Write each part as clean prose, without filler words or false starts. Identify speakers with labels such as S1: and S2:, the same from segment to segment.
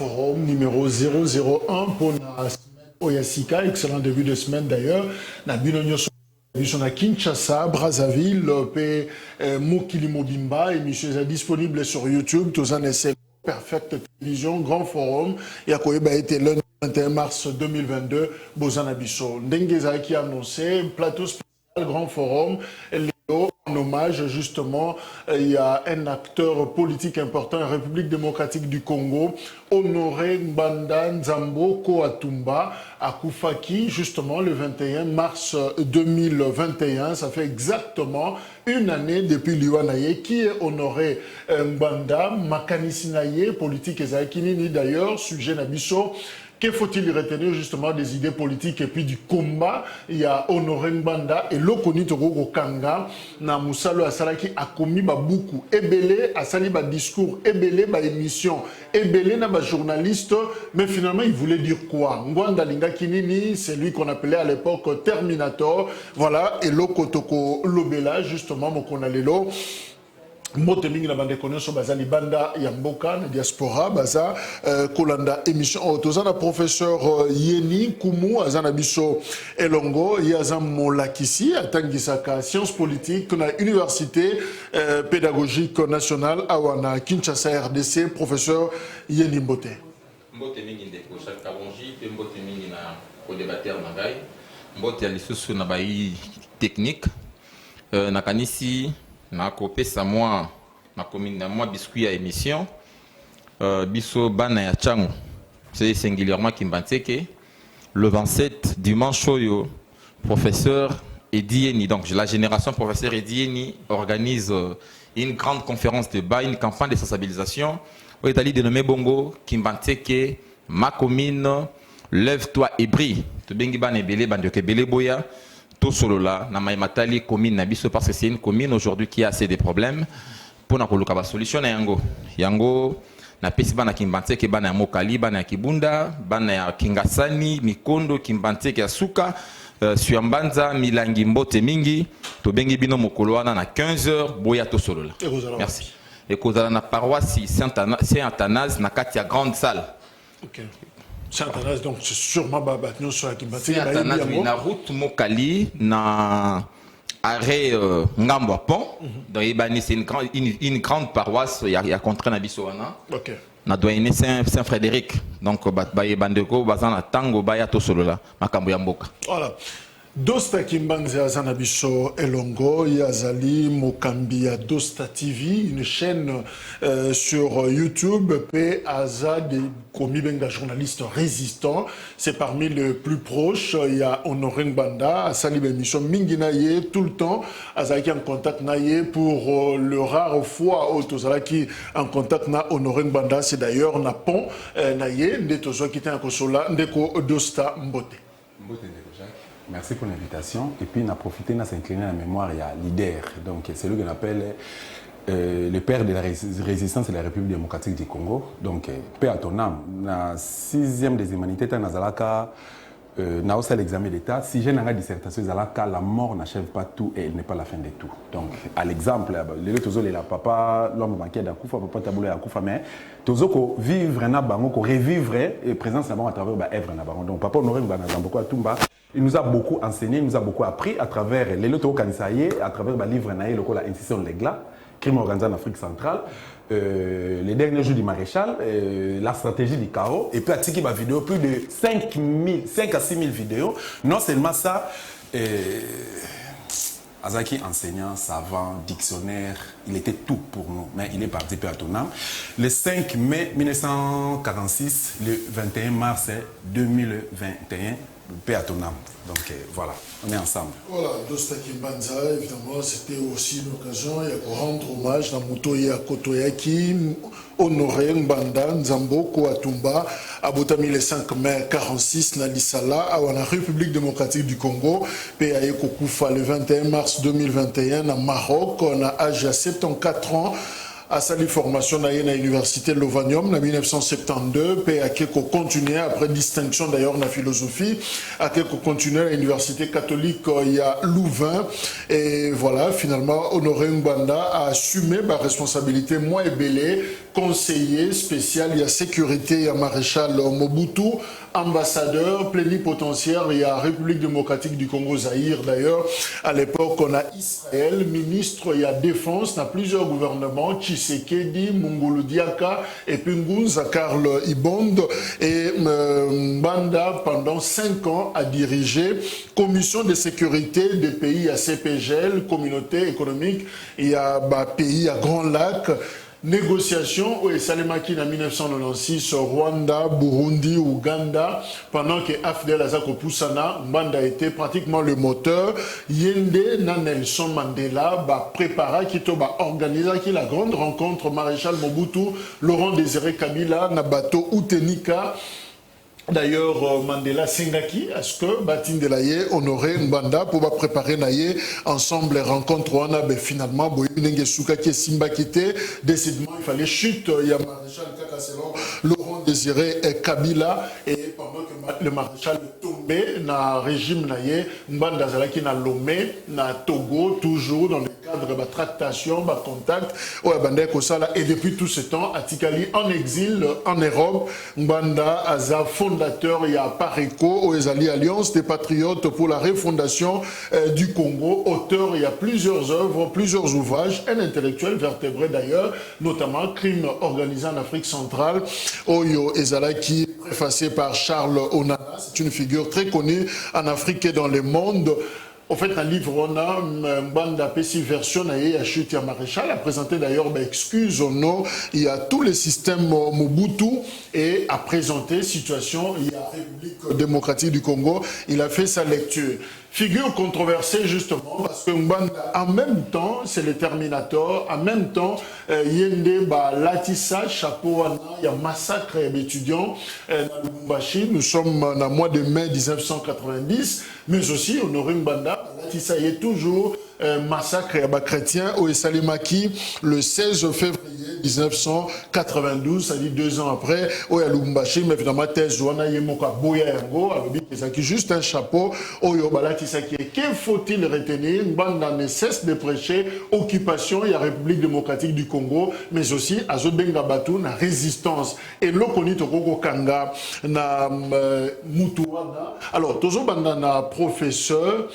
S1: forum numéro 001 pour la semaine Oyasika. Excellent début de semaine d'ailleurs. Nous à Kinshasa, Brazzaville, Mokili Mobimba, émission est disponible sur YouTube, tous en essai. Perfecte Télévision, Grand Forum, Yakoyeba a été le 21 mars 2022, Bozana Bisso. Ndengeza qui a annoncé, plateau spécial, Grand Forum, en hommage justement, il y a un acteur politique important, la République démocratique du Congo, Honoré Mbanda Nzambo Koatumba, à Koufaki, justement le 21 mars 2021. Ça fait exactement une année depuis Liwanaye, qui est Honoré Mbanda, Makanisinaye, politique Ezakinini d'ailleurs, sujet Nabiso. Que faut-il retenir justement des idées politiques et puis du combat? Il y a Honoré Mbanda et Lokoni Togoko Kanga, na Moussalo Asalaki a commis beaucoup. Ebele Asali ba discours, Ebele ba émission, Ebele na ba journaliste, mais finalement il voulait dire quoi? Ngwanda Linga Kinini, c'est lui qu'on appelait à l'époque Terminator. Voilà, et Lokotoko Lobela, justement, Mokonalelo. Mbote mingi na bande connaissance baza libanda ya mboka na diaspora baza kolanda émission tozana professeur Yeni Kumu azana biso elongo yaza molakisi atangisaka sciences politiques na université pédagogique nationale awana Kinshasa RDC. Professeur Yeni Mbote
S2: mingi ndeko chaque kalonji pe mbote mingi na co-débatteur mangai mbote ya lisusu na bai technique na kanisi na kopesa moi na commune na moi biscuit à émission biso bana ya changu c'est singulièrement Kimbanteke le 27 dimanche oyo professeur Edieni, donc la génération professeur Edieni organise une grande conférence de débat, une campagne de sensibilisation au Italie dénommé Bongo Kimbanteke ma commune lève-toi et brille to bengi bana ebele bandoke ebele boya Solola, na Matali commune Nabiso, parce que c'est une commune aujourd'hui qui a assez de problèmes pour na koluka ba solution na yango na pesi bana Kimbanteke bana ya Mokali bana ya Kibunda bana ya Kingasani Mikondo Kimbanteke ya Suka Suambanza Milangi Mbote mingi to bengi bino mokolo wana na 15h boya to Solola. Merci. Et kozala na paroisse Saint-Athanase na kati ya grande salle.
S1: OK. Saint-Athanase, donc c'est sûrement Babatno sur la Kimbanteke.
S2: Saint-Athanase, na route Mokali, na arrêt Ngambwa Pont. Donc, c'est une grande paroisse, il y a contre Nabisoana.
S1: Ok.
S2: Na doyenne Saint-Frédéric. Donc, Bandeko, Bazana Tango, Bayato Solola, Makambo Yamboka.
S1: Voilà. Dosta Kimbanze Azanabiso Elongo, Yazali Mokambia Dosta TV, une chaîne sur YouTube, P. Azad, Komibenga, journaliste résistant. C'est parmi les plus proches. Il y a Honoré Mbanda, Asali Bemission Minginaye, tout le temps. Azaki en contact naye pour le rare fois où Tozalaki en contact na Honoré Mbanda. C'est d'ailleurs Napon Naye, Ndetozo qui était en Kosola, Ndeko Dosta Mbote.
S3: Merci pour l'invitation. Et puis, on a profité de s'incliner à la mémoire, il y a leader. Donc, c'est lui qu'on appelle le père de la résistance de la République démocratique du Congo. Donc, paix à ton âme. La 6e des humanités, dans Zalaka, n'a aussi l'examen d'État. Si j'ai une dissertation, Zalaka, la mort n'achève pas tout et elle n'est pas la fin de tout. Donc, à l'exemple, le papa, l'homme banquier d'Akoufa, papa taboulé d'Akoufa, mais Tozoko vivre na bango, ko revivre et présence na bango à travers œuvre na bango. Donc, papa Honoré Mbanda Tumba. Il nous a beaucoup enseigné, il nous a beaucoup appris à travers les lotos Kanisaye, à travers le livre Naïe, le institution de l'Egla, crime organisé en Afrique centrale, les derniers jours du maréchal, la stratégie du chaos, et puis à Tiki ma vidéo, plus de 5 à 6 000 vidéos. Non seulement ça, Azaki, enseignant, savant, dictionnaire, il était tout pour nous, mais il est parti peu à ton âme. Le 5 mai 1946, le 21 mars 2021, paix à ton âme. Donc voilà, on est ensemble.
S1: Voilà, Dosta Kimbanza, évidemment, c'était aussi une occasion de rendre hommage à Mutoya Kotoyaki, Honoré Mbanda, Nzambo, Koatumba, à Botami le 5 mai 46, Nalisala, à la République démocratique du Congo, PAE Kokoufa le 21 mars 2021, à Maroc, on a âge à 74 ans. À sa formation à l'université Lovanium en 1972, puis à Keko continué après distinction d'ailleurs dans la philosophie, à Keko continué à l'université catholique il y a Louvain et voilà finalement Honoré Mbanda a assumé ma responsabilité moi et Belé conseiller spécial, il y a sécurité, il y a maréchal Mobutu, ambassadeur plénipotentiaire, il y a République démocratique du Congo, Zaïre d'ailleurs. À l'époque, on a Israël, ministre, il y a défense, on a plusieurs gouvernements, Tshisekedi, Mungulu Diaka, et puis Ngunza Karl Ibond. Et Mbanda, pendant 5 ans, a dirigé Commission de sécurité des pays à CPGL, Communauté économique, il y a pays à Grand Lac. Négociation au Salemaki en 1996, Rwanda, Burundi, Ouganda, pendant que Afdel Azako Poussana, Mbanda était pratiquement le moteur. Yende na Nelson Mandela prépara qui organisa la grande rencontre Maréchal Mobutu, Laurent Désiré Kabila, Nabato Utenika. D'ailleurs, Mandela Singaki, à ce que Batindelaye honoré Mbanda pour préparer naye ensemble les rencontres. On a finalement Boyunenge Soukaki Simba quitté. Décidément, il fallait chute. Il y a Maréchal Kakaselo, Laurent Désiré et Kabila. Et pendant que le maréchal est tombé dans le régime naye, Mbanda Zalaki na Lomé, na Togo, toujours dans le cadre de la tractation, de contact. Et depuis tout ce temps, Atikali en exil en Europe, Mbanda Aza fondateur, il y a Pareco, Oezali Alliance des Patriotes pour la refondation du Congo. Auteur, il y a plusieurs œuvres, plusieurs ouvrages, un intellectuel vertébré d'ailleurs, notamment Crime organisé en Afrique centrale, Oyo Ezala qui est préfacé par Charles Onana. C'est une figure très connue en Afrique et dans le monde. En fait, un livre, on a Mbanda Pessi version à chute maréchal, a présenté d'ailleurs excuse au nom, il y a tous les systèmes Mobutu et a présenté situation, il y a République démocratique du Congo, il a fait sa lecture. Figure controversée justement parce que Mbanda, en même temps, c'est le Terminator, en même temps, Yende, Latissa, chapeau, il y a massacre d'étudiants dans Lubumbashi. Nous sommes dans le mois de mai 1990, mais aussi Honoré Mbanda, Latissa y est toujours massacre à chrétien au Salimaki le 16 février 1992, c'est-à-dire 2 ans après, au Lubumbashi, mais évidemment, Tezuana Yemoka Boya Yango, qui juste un chapeau, au Yobalatissa qui est. Que faut-il retenir? Mbanda ne cesse de prêcher occupation, il y a République démocratique du Congo, mais aussi à Zobenga Batu, la résistance. Et l'Okoni Tokoko Kanga, na Mutuana. Alors, Tozo Banda, na professeur.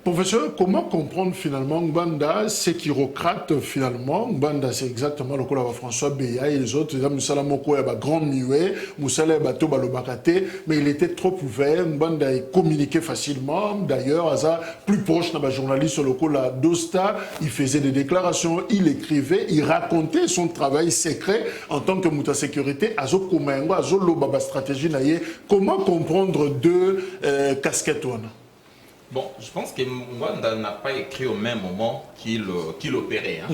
S1: Professeur, comment comprendre finalement Mbanda, c'est chirocrate finalement? Mbanda, c'est exactement le cas de François Beya et les autres. Moussala Moko est grand muet, Moussala Bato Balobakate, mais il était trop ouvert. Mbanda communiquait facilement. D'ailleurs, Aza, plus proche d'un journaliste sur le coup, la Dosta, il faisait des déclarations, il écrivait, il racontait son travail secret en tant que Mouta Sécurité. Azo Komengo, Azo Lobaba Stratégie Naye. Comment comprendre deux casquettes?
S2: Bon, je pense que Mbanda n'a pas écrit au même moment qu'il opérait. Hein.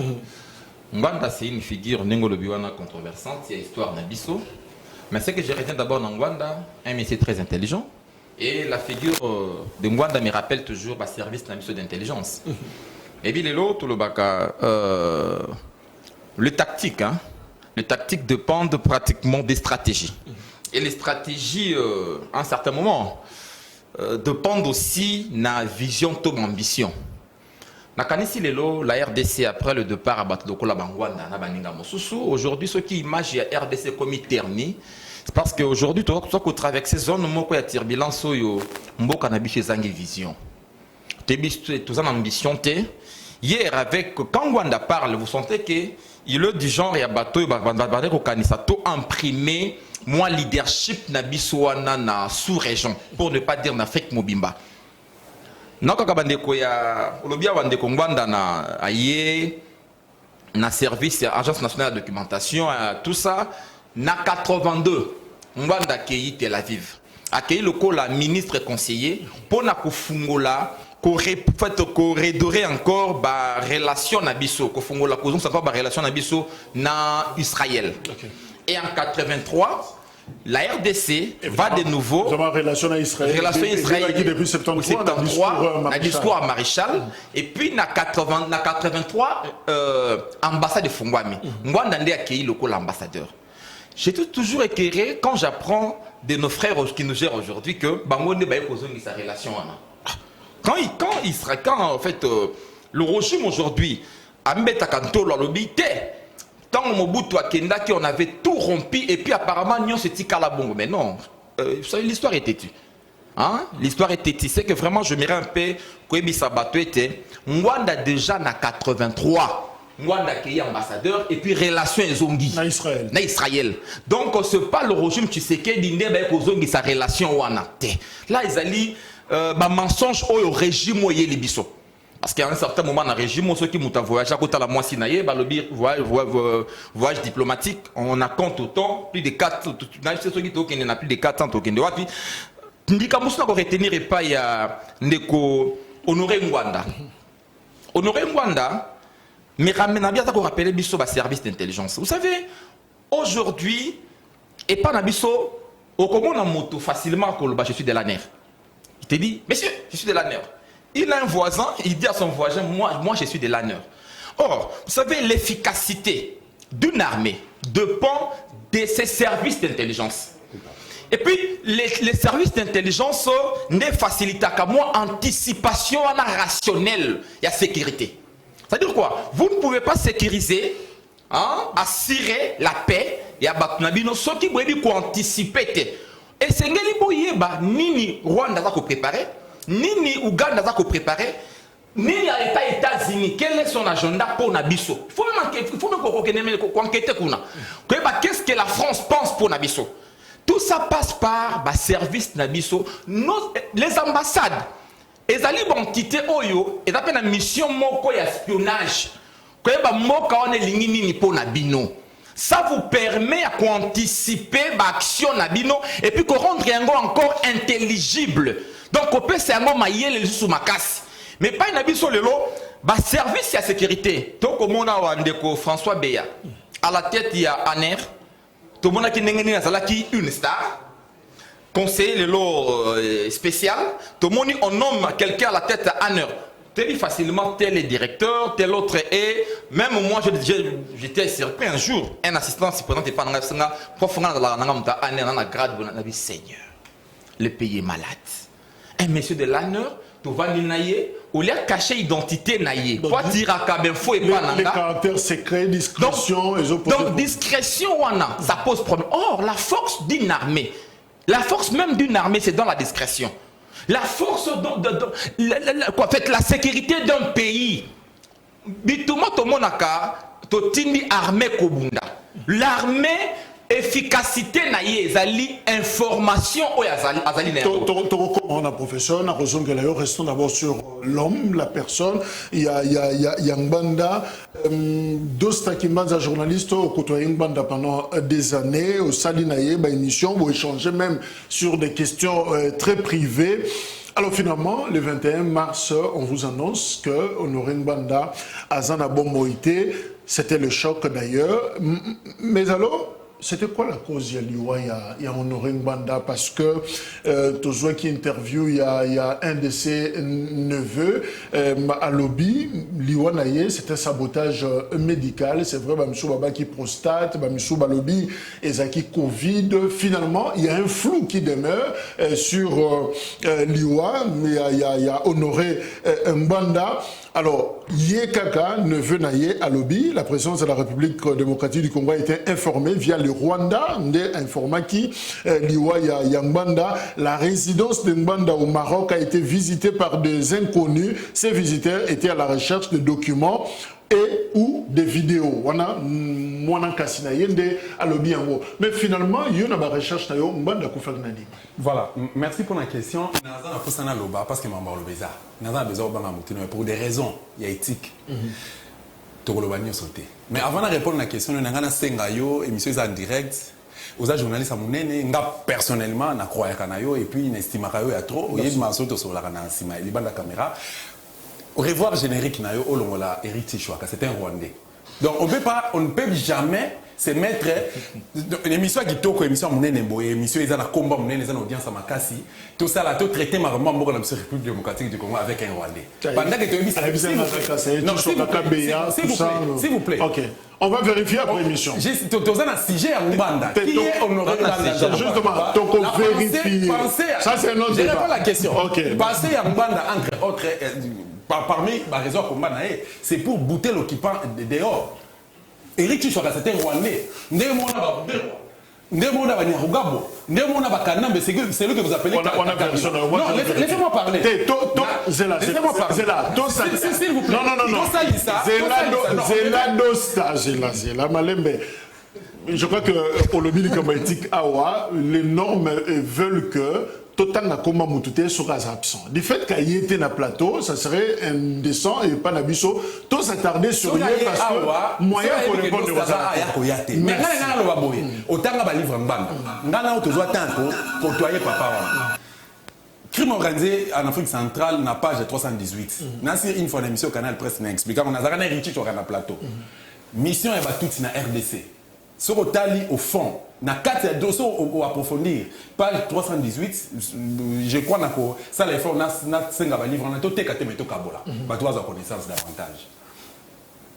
S2: Mbanda, c'est une figure Nengolo-Biwana controversante, il y a histoire Nabiso. Mais ce que je retiens d'abord dans Mbanda, un métier très intelligent. Et la figure de Mbanda me rappelle toujours le service Nabiso d'intelligence. Et puis l'autre, le tactique. Hein. Les tactiques dépendent pratiquement des stratégies. Et les stratégies, à un certain moment, dépendent aussi de la vision de l'ambition. La RDC, après le départ à Batodokola Bangwanda, aujourd'hui, ce qui image la RDC comme terni, c'est parce qu'aujourd'hui, tu vois qu'au travers de ces zones, il y a turbulence, il y a une vision. Tu as une ambition. Hier, avec, quand Wanda parle, vous sentez qu'il est du genre, il y a bateau, il y a imprimé moi leadership na biswana na sous-région pour ne pas dire na Afrique Mobimba. Naka kabandeko ya lobia wandeko ngwanda na aye na service agence nationale de documentation tout ça na 82 ngwanda keyi Tel Aviv. Accueilli le col la ministre conseiller pour na kufungola redorer encore la relation na biso kufungola kozonga encore la relation na biso na Israël. Okay. Et en 83, la RDC va de nouveau.
S1: Relation à Israël.
S2: Relation Israël.
S1: Depuis 73,
S2: un discours à Maréchal. Et puis, en 83, ambassade de Fungwami. Moi, j'ai accueilli le ambassadeur. J'ai toujours éclairé quand j'apprends de nos frères qui nous gèrent aujourd'hui que Bangonde va y sa relation. Quand en fait, le régime aujourd'hui, Ambeta Kanto, l'obité. Tant Mobutu a Kenda, on avait tout rompu et puis apparemment, Nyon s'est dit Kalabongo. Mais non, vous savez, l'histoire est têtue. Hein? L'histoire est têtue. C'est que vraiment, je m'irais un peu, Kouebi Sabato était, Mwanda déjà na 83. Mwanda qui est ambassadeur et puis relation Zongi.
S1: Na Israël.
S2: Na Israël. Donc, ce n'est pas le régime Tshisekedi qui a Zongi sa relation wana. Là, ils allaient, mensonge au régime où il y a les bisous. Parce qu'à un certain moment dans le régime, ceux qui ont voyagé à côté de la moitié, voyage diplomatique, on a compte autant, plus de 4, ceux qui ont plus de 4 ans, puis, Ndikamusu n'a pas retenir et pas il y a Honoré Mwanda. Honoré Mwanda, mais ramène bien qu'on rappelle biso ba service d'intelligence. Vous savez, aujourd'hui, et pas na biso, au comment on a moto facilement que je suis de la nerf. Il te dit, monsieur, je suis de la nerf. Il a un voisin, il dit à son voisin, moi je suis de l'honneur. Or, vous savez, l'efficacité d'une armée dépend de ses services d'intelligence. Et puis, les services d'intelligence ne facilitent qu'à moi anticipation rationnelle et à sécurité. C'est-à-dire quoi? Vous ne pouvez pas sécuriser, hein, assurer la paix et à Batunabino, ce qui veut dire anticiper. Et c'est ce Nini Rwanda va préparer. Nini Ouganda va préparer, Nini à États-Unis, quel est son agenda pour Nabiso? Il faut même enquêter. Qu'est-ce que la France pense pour Nabiso? Tout ça passe par le service Nabiso. Les ambassades, les entité Oyo, ils appellent une mission moko espionnage. Ça vous permet à anticiper l'action Nabino et puis qu'on rendre encore intelligible. Donc, on peut se mailler les sous ma casse. Mais pas une habit sur le lot, service à sécurité. Donc, comme on a François Beya, à la tête, il y a Aner. Tout le monde a une star. Conseiller le lot spécial. Tout le monde, on nomme quelqu'un à la tête à Aner. Tel facilement, tel est directeur, tel autre est. Même moi, j'étais surpris un jour. Un assistant, si président, pas dans la profondeur de la Aner, dans la grade, de Seigneur. Le pays est malade. Un monsieur de l'honneur, tu vas nailler, ou lieu cacher identité nailler. Pour dire à Kabinfo et pas
S1: les caractères secrets, discrétion,
S2: donc discrétion, ça pose problème. Or, la force d'une armée, la force même d'une armée, c'est dans la discrétion. La force, la sécurité d'un pays. L'armée, efficacité naïe, information ou azali
S1: on professeur, on a raison que là, restons d'abord sur l'homme, la personne. Il y a Ngbanda, Dosta Kimbanza journaliste au côté Ngbanda pendant des années au Salinaye, émission où échanger même sur des questions très privées. Alors finalement, le 21 mars, on vous annonce que Honoré Ngbanda a Zana Bomboïté, c'était le choc d'ailleurs. Mais alors, c'était quoi la cause il y a Honoré Ngbanda? Parce que Tozoua qui interview, il y a un de ses neveux à lobby, Liwa Naye, c'était un sabotage médical. C'est vrai, Bamissou Baba qui prostate, Bamissou Balobi et Zaki Covid. Finalement, il y a un flou qui demeure sur Liwa, mais il y a Honoré Ngbanda. Alors, Yekaka, neveu Naye à lobby, la présidence de la République démocratique du Congo a été informée via le Rwanda, informa qui, Liwa Ngbanda, la résidence de Ngbanda au Maroc a été visitée par des inconnus. Ces visiteurs étaient à la recherche de documents et ou des vidéos. Mais finalement, il y a une recherche de Ngbanda Koufernani.
S3: Voilà, merci pour la question. Parce que pour des raisons éthiques. Mais avant de répondre à la question, nous avons une émission en direct. Aux journalistes, personnellement, je crois et puis je estime qu'il y a trop. Il y a la caméra. Au revoir générique, Eric Tichouaka, c'est un Rwandais. Donc on ne peut jamais se mettre une émission qui toque émission émission ils ont un combat ils ont une audience à Makassi tout ça là tout traité marrant dans la République démocratique du Congo avec un Rwandais pendant que s'il vous plaît
S1: ok on va vérifier après l'émission
S3: tu as un sujet à Mbanda qui est honoré
S1: justement donc on vérifie ça c'est un autre débat.
S3: Je réponds à la question passer à Mbanda entre autres parmi les raisons pour c'est pour bouter l'occupant dehors. Eric Chichwaka c'était rwandais. Ndemona Banyarugabo, Ndemona Bakanambe, c'est lui que vous appelez.
S1: Non,
S3: laissez-moi parler.
S1: Laissez-moi parler. S'il vous plaît. Non. Zéla Malembe. Je crois que pour le milieu politique Awa, les normes veulent que Totanga Koma Moutouté sera absent. Du fait qu'il était dans le plateau, ça serait indécent et pas n'abisso. Tout s'attarder sur lui parce que moyen pour répondre aux attentes.
S3: Mais autant que livre en bande, on a toujours tant pour côtoyer papa. Crime organisé en Afrique centrale, na page 318. Nansi une fois l'émission Canal Presse n'a expliqué qu'on a un Richie sur un plateau. Mission est battue na RDC. Sur au tali au fond, na 4 dossiers au approfondir. Page 318, je crois que ça les fonds na 5 livres on a tout tékaté meto kabola. Ba toi à connaissance davantage.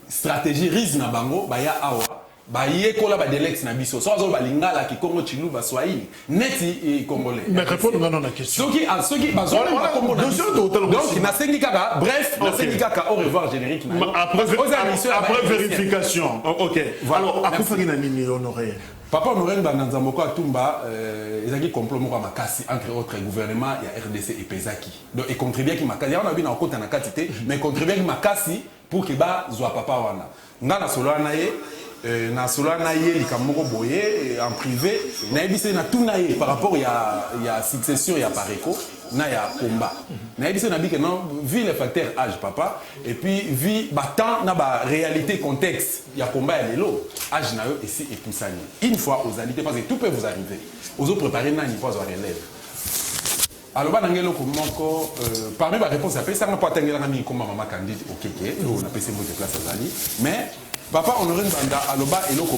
S3: Stratégie risque na bango ba ya awa. Ba yé kola ba delex na biso. So azo ba lingala ki Congo Chilou ba Swahili. Neti congolais.
S1: Mais répondre non la question.
S3: Ceux qui ba zone ba Congo. Donc na sengi kaka bref, na sengi kaka au revoir générique na.
S1: Après vérification. OK. Alors akufaki na nini honoré.
S3: Papa Honoré Bananzamoko Atumba, ils ont dit complot makasi entre autres gouvernement et RDC et Pezaki. Donc ils contribuent qui makasi. On a vu dans compte na quantité, mais contribuent qui makasi pour que ba zwa papa wana. Ngana solo na ye likamoko boye en privé na ebise na tout na ye par rapport il y a succession il y a pareko na ya combat na ebise na bike non vu les facteurs âge papa et puis vu temps na ba réalité contexte il y a combat ya lelo âge na yo ici et poussani une fois aux alités parce que tout peut vous arriver aux autres préparer nani pas aux relève. Alors, parmi les réponses, ça n'a pas été comme maman candide au Kéké, on a passé beaucoup de place à Zali. Mais, papa Honoré Banda, Aloba, et l'autre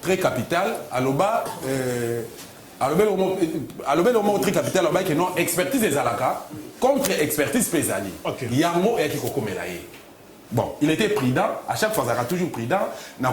S3: très capital, Aloba, Aloba, très capital, Aloba, qui non expertise des Alaka contre expertise Pézali. Il y a un mot qui est bon, il était prudent, à chaque fois, il sera toujours prudent. Plus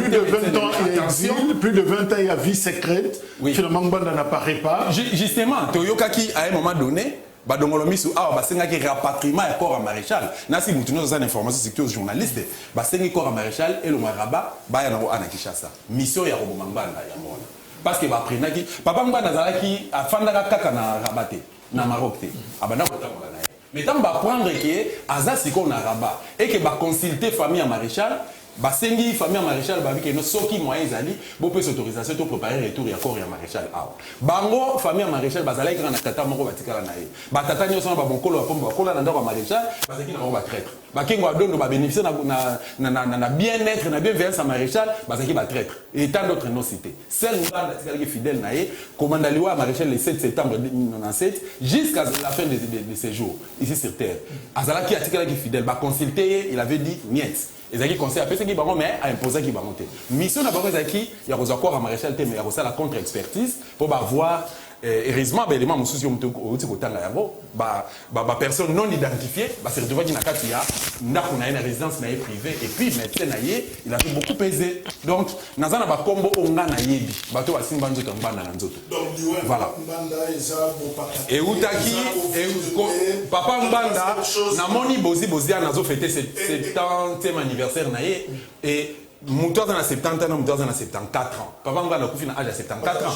S1: de 20 ans, il exil, plus de 20 ans, il y a vie secrète. Finalement, Mbanda n'apparaît pas.
S3: Justement, Toyokaki, à un moment donné, badongolomisu awa basengaki rapatriement ya corps maréchal nasi mutu nozo za information sécurité journaliste basengi corps maréchal et le maraba baya na ana Kinshasa mission ya roboma Mbanda ya mona parce que ba prenaki papa Mbanda zalaki afandaka kaka na rabate na Maroc te abanda kotambola na ye mais tant ba prendre que azasi ko na rabat et que ba consulter famille maréchal basengi famille maréchal ba biki no soki moyen zali bo peut autorisation to préparer retour ya corps ya maréchal awa bango famille maréchal bazala ikana na tata moko batikala na ye ba tata nyoso na ba bonkolo apomba kola na ndako maréchal bazaki na ba traître ba kengo adondo ba bénéficier na bien-être na bienveillance maréchal bazaki ba traître et tant d'autres non cités celle Mbanda tikala ki fidèle na ye commandaliwa maréchal le 7 septembre 1997 jusqu'à la fin de ses jours ici sur terre azala ki atikala ki fidèle ba consulter il avait dit niet. Ils ont conseillé à personne qui va mais à imposer qui va monter. Mission d'abord il y a quoi à maréchal mais il y a la contre-expertise pour voir heureusement les membres sociaux personne non identifiée se retrouve qui n'a une résidence privée et puis médecin il a fait beaucoup pesé donc dans un combo on a naïbi bateau à Simbanzo Tambana Nanzoto voilà et Outaki papa Mbanda na moni bozi a nazo fêté 70e anniversaire naïe et Moutoua dans la 70 ans, Moutoua dans la 74 ans. Papa Mbanda a âge à 74 ans.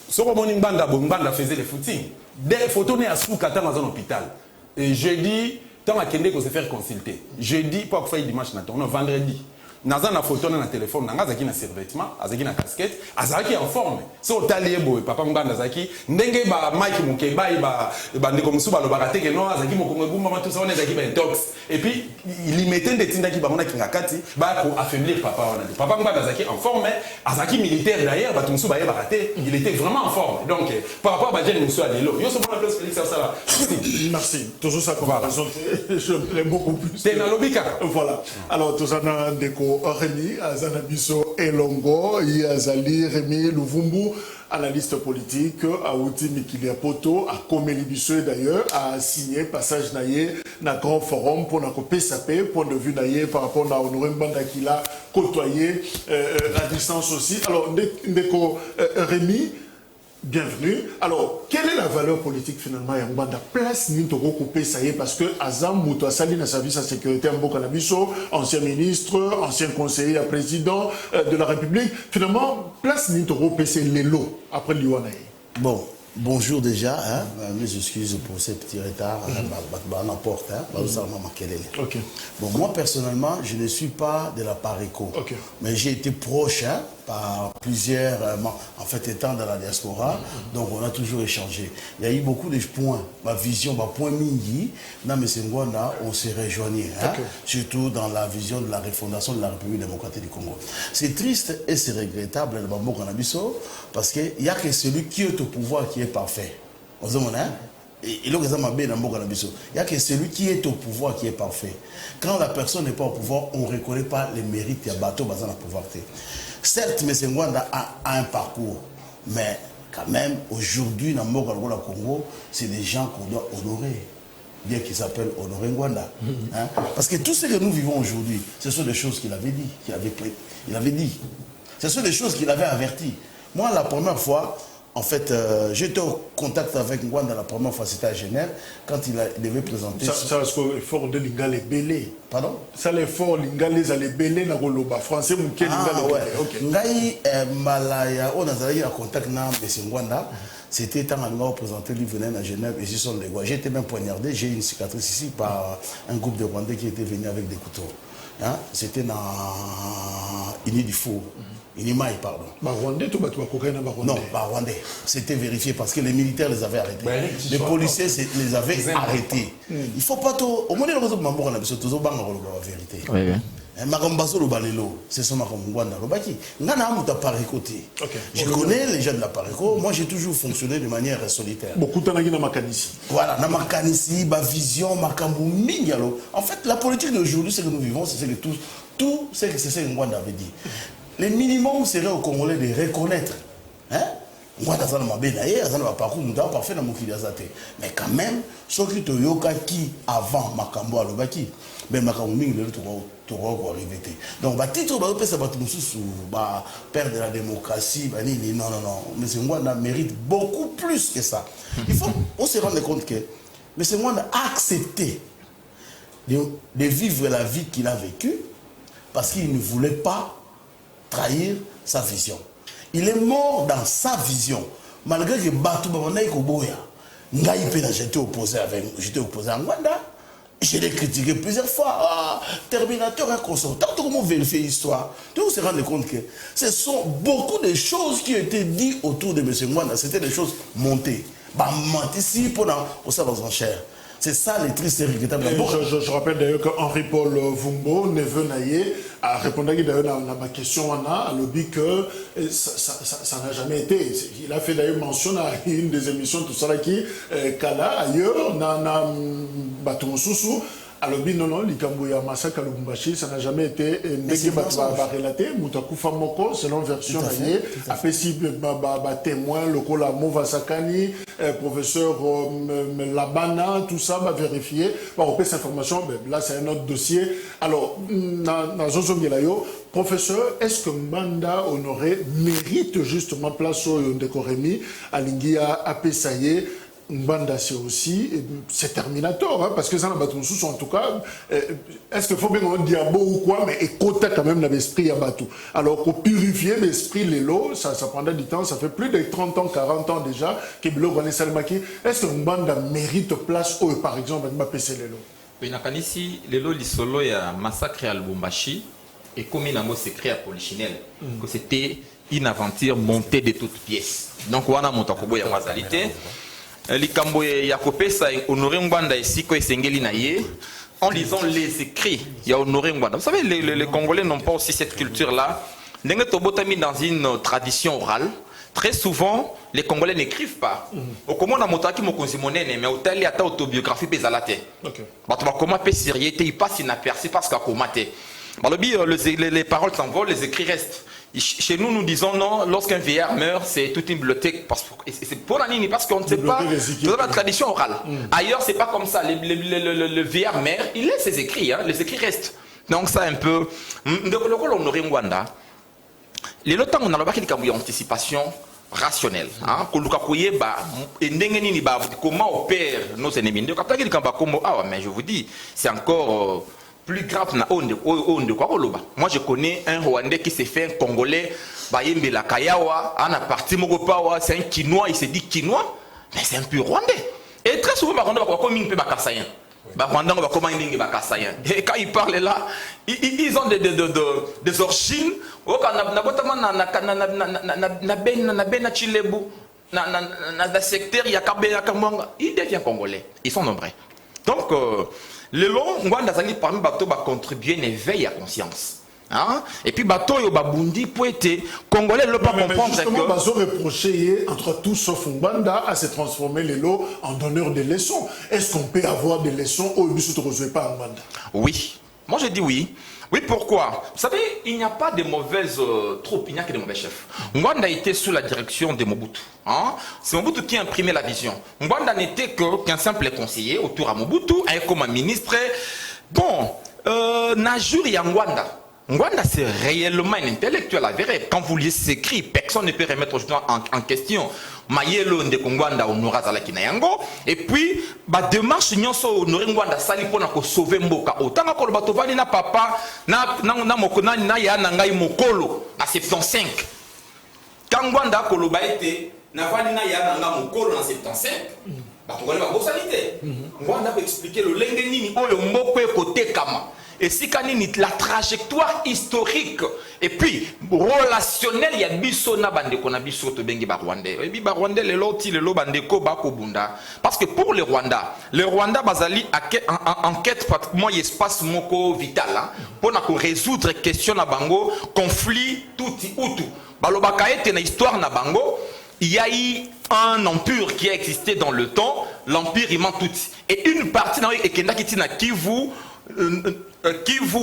S3: Ce que Mbanda faisait les footings. Des photos nées à Soukata dans un hôpital. Et jeudi, tant à Kende qu'on se faire consulter. Jeudi, pas faire dimanche, non, vendredi. Dans une photo, dans un téléphone, dans un survêtement, dans une casquette, azaki en forme. C'est au taliebo, papa Mbanda zaki. Ndenge ba Mike Mukeba, ba Ndekomusu ba lobarate que non, azaki mokongo maman tout ça on est zaki ba intox. Et puis il mettait des tinda qui ba mona kingakati, ba pour affaiblir papa on a dit. Papa Mbanda zaki en forme, azaki militaire d'ailleurs, ba tumusu ba barate, il était vraiment en forme. Donc par rapport à Bajel Musu Adelo, yo se prend plus Félix ça.
S1: Merci. Toujours ça comme présenté, je l'aime beaucoup plus.
S3: C'est na lobika.
S1: Voilà. Alors tout ça na Ndeko Rémi Azanabiso Elongo, Yazali Rémi Louvumbu, analyste politique, Aouti Mikilia Poto, à Komeli Bisso d'ailleurs, a signé passage naïe dans le grand forum pour notre PSAP, point de vue naïe par rapport à Honoré Mbanda qui l'a côtoyé à distance aussi. Alors, Ndeko Rémi, Bienvenue. Alors, quelle est la valeur politique finalement à Ngwanda? Place Nintoro Coupé, ça y est, parce que Azam Mouto Saline, service à sécurité en Bokanabiso, ancien ministre, ancien conseiller à président de la République. Finalement, place Nintoro Coupé, c'est l'élo après l'Iwanaï.
S4: Bon, bonjour déjà. Hein, mes excuses pour ces petits retards. N'importe.
S1: Okay.
S4: Bon, moi personnellement, je ne suis pas de la Pareco,
S1: okay.
S4: mais j'ai été proche par plusieurs, en fait, étant dans la diaspora, donc on a toujours échangé. Il y a eu beaucoup de points, ma vision, ma point mingi, dans M. Ngwanda, on s'est rejoignés, hein, okay. Surtout dans la vision de la refondation de la République démocratique du Congo. C'est triste et c'est regrettable, parce qu'il n'y a que celui qui est au pouvoir qui est parfait. On se dit, hein? Il n'y a que celui qui est au pouvoir qui est parfait. Quand la personne n'est pas au pouvoir, on ne reconnaît pas les mérites de bateau basé dans la pouvoir. Certes, M. Ngwanda a un parcours, mais quand même, aujourd'hui, dans le Congo, c'est des gens qu'on doit honorer, bien qu'ils s'appellent Honoré Ngwanda. Hein? Parce que tout ce que nous vivons aujourd'hui, ce sont des choses qu'il avait dit, il avait dit. Ce sont des choses qu'il avait averties. Moi, la première fois, en fait, j'étais au contact avec Ngwanda la première fois, c'était à Genève, quand il devait présenter...
S1: Ça, c'est l'effort de l'Ingale Belé.
S4: Pardon?
S1: Ça, l'effort de l'Ingale Belé, dans le français,
S4: ouais. Ngai Malaya, on a eu un contact avec M. Ngwanda, c'était quand on a présenté, lui venait à Genève, et j'ai été même poignardé, j'ai une cicatrice ici par un groupe de Rwandais qui était venu avec des couteaux. Hein? C'était dans Ini du Four. Inimaï, pardon. Non, pas Rwandais. C'était vérifié parce que les militaires les avaient arrêtés. Les policiers les avaient arrêtés. Il ne faut pas tout. Au moins, on a la vérité. C'est son Ngwanda. Je connais les gens de la Pareco. Moi, j'ai toujours fonctionné de manière solitaire.
S1: Beaucoup de gens.
S4: Voilà, Namakanisi, ma vision, ma kambou. En fait, la politique d'aujourd'hui, ce que nous vivons, c'est que tout ce que c'est Ngwanda avait dit. Le minimum serait aux Congolais de reconnaître. Hein? Mais quand même, ceux qui te yoka qui avant Makambo Alobaki, mais Makambo Ming le Toro arrivé. Donc, titre père de la démocratie, non. Mais Ngwanda mérite beaucoup plus que ça. Il faut on se rendre compte que M. Ngwanda a accepté de vivre la vie qu'il a vécue parce qu'il ne voulait pas trahir sa vision. Il est mort dans sa vision. Malgré que Batou Babanay Koboya, j'étais opposé à Ngwanda. Je l'ai critiqué plusieurs fois. Terminateur, un consortant. Comment vérifier l'histoire? Tu vous se rendre compte que ce sont beaucoup de choses qui ont été dites autour de M. Ngwanda. C'était des choses montées. Ici, pour aux enchères. C'est ça les tristes et regrettables.
S1: Je rappelle d'ailleurs qu'Henri-Paul Vumbo, neveu Naye, a répondu d'ailleurs à ma question, a dit que ça n'a jamais été. Il a fait d'ailleurs mention à une des émissions, tout ça là qui, Kala, ailleurs, na Batumoussou. Alors, non, l'Ikambouya massacre à Lubumbashi, ça n'a jamais été relaté. Moutakufa Moko, selon version Naye, a fait si témoin, le Kola Movasakani, professeur Labana, tout ça va vérifier. On peut cette information, là c'est un autre dossier. Alors, professeur, est-ce que Ngwanda Honoré mérite justement place au Ndekoremi, à Lingia, à Pesaye? Ngwanda, c'est aussi, c'est Terminator, hein, parce que ça n'a pas tout sous, en tout cas, est-ce qu'il faut bien qu'on dise diabo ou quoi, mais écoute quand même l'esprit à Batou. Alors, pour purifier l'esprit, l'élo, ça prendra du temps, ça fait plus de 30 ans, 40 ans déjà, que Bilo Gwane Salmaki, est-ce que Ngwanda mérite place, par exemple, à Mapese l'élo?
S2: Oui, ici, l'élo, l'isolo, il y a massacre à Lubumbashi, et comme il a mot secret à Polichinelle, que c'était une aventure montée de toutes pièces. Donc, on a monté à Kobo, il y a mazalité. Likambo Yakopesa Honoré Ngwanda ici ko esengeli na ye en lisant les écrits il y a Honoré Ngwanda. Vous savez les Congolais n'ont pas aussi cette culture là. Ndenge tobotami dans une tradition orale. Très souvent les Congolais n'écrivent pas. Au comment on a montré mokonzi monene mais otali ata autobiographie bezalate. OK. Bato ba comment pe sérieux il passe inaperçu parce qu'à commaté. Les paroles s'envolent, les écrits restent. Chez nous, nous disons non, lorsqu'un vieillard meurt, c'est toute une bibliothèque. C'est pour la ligne, parce qu'on ne sait pas. C'est la tradition orale. Ailleurs, c'est pas comme ça. Le vieillard meurt, il laisse ses écrits, hein, les écrits restent. Donc, ça un peu. Le rôle Honoré Ngwanda, les temps on a le bac d'anticipation, rationnel. Hein? Comment opèrent nos ennemis. Mais je vous dis, c'est encore plus grave. Moi, je connais un Rwandais qui s'est fait un Congolais. C'est un Quinois, il s'est dit Quinois, mais c'est un pur Rwandais. Et très souvent, et quand ils parlent là, ils ont des origines. Ils deviennent congolais. Ils sont nombreux. Donc, le long, on va contribuer à un éveil à conscience. Hein? Et puis, bateau yo babundi pour être congolais, ne pas comprendre
S1: que. Justement, bazo reproché entre tous sauf Ngwanda à se transformer les lots en donneur de leçons. Est-ce qu'on peut avoir des leçons au but de ne pas Ngwanda?
S2: Oui. Moi, je dis oui. Oui, pourquoi? Vous savez, il n'y a pas de mauvaises troupes, il n'y a que de mauvais chefs. Ngwanda était sous la direction de Mobutu. Hein? C'est Mobutu qui a imprimé la vision. Ngwanda n'était qu'un simple conseiller autour à Mobutu, comme un ministre. Bon, Najur et Ngwanda. Ngwanda, c'est réellement un intellectuel avéré. Quand vous lisez ses écrits, personne ne peut remettre en question. Mayelo de Ngwanda honora zalaki na yango. Et puis, démarche nyonso honorer Ngwanda sali pona ko sauver mboka. Otanga ko bato vali na papa na mokona na ya na ngai mokolo na 75. Quand Ngwanda ko loba ete na vali na ya na ngai mokolo na 75. Bato vali ba bosanité. Ngwanda ko expliquer le lenge nini oyo mboko ekote kama. Et si la trajectoire historique et puis relationnelle, il y a biso na bandeko na biso to bengi ba Rwandais. Et puis ba Rwandais le loti le lo bandeko ba ko bunda. Parce que pour les Rwandais bazali en quête pratiquement espace moko vital hein, pour na ko résoudre question na bango conflit tuti utu. Balobaka ete na histoire na bango, il y a eu un empire qui a existé dans le temps, l'empire Iman Tutsi. Et une partie na ekenda kitina Kivu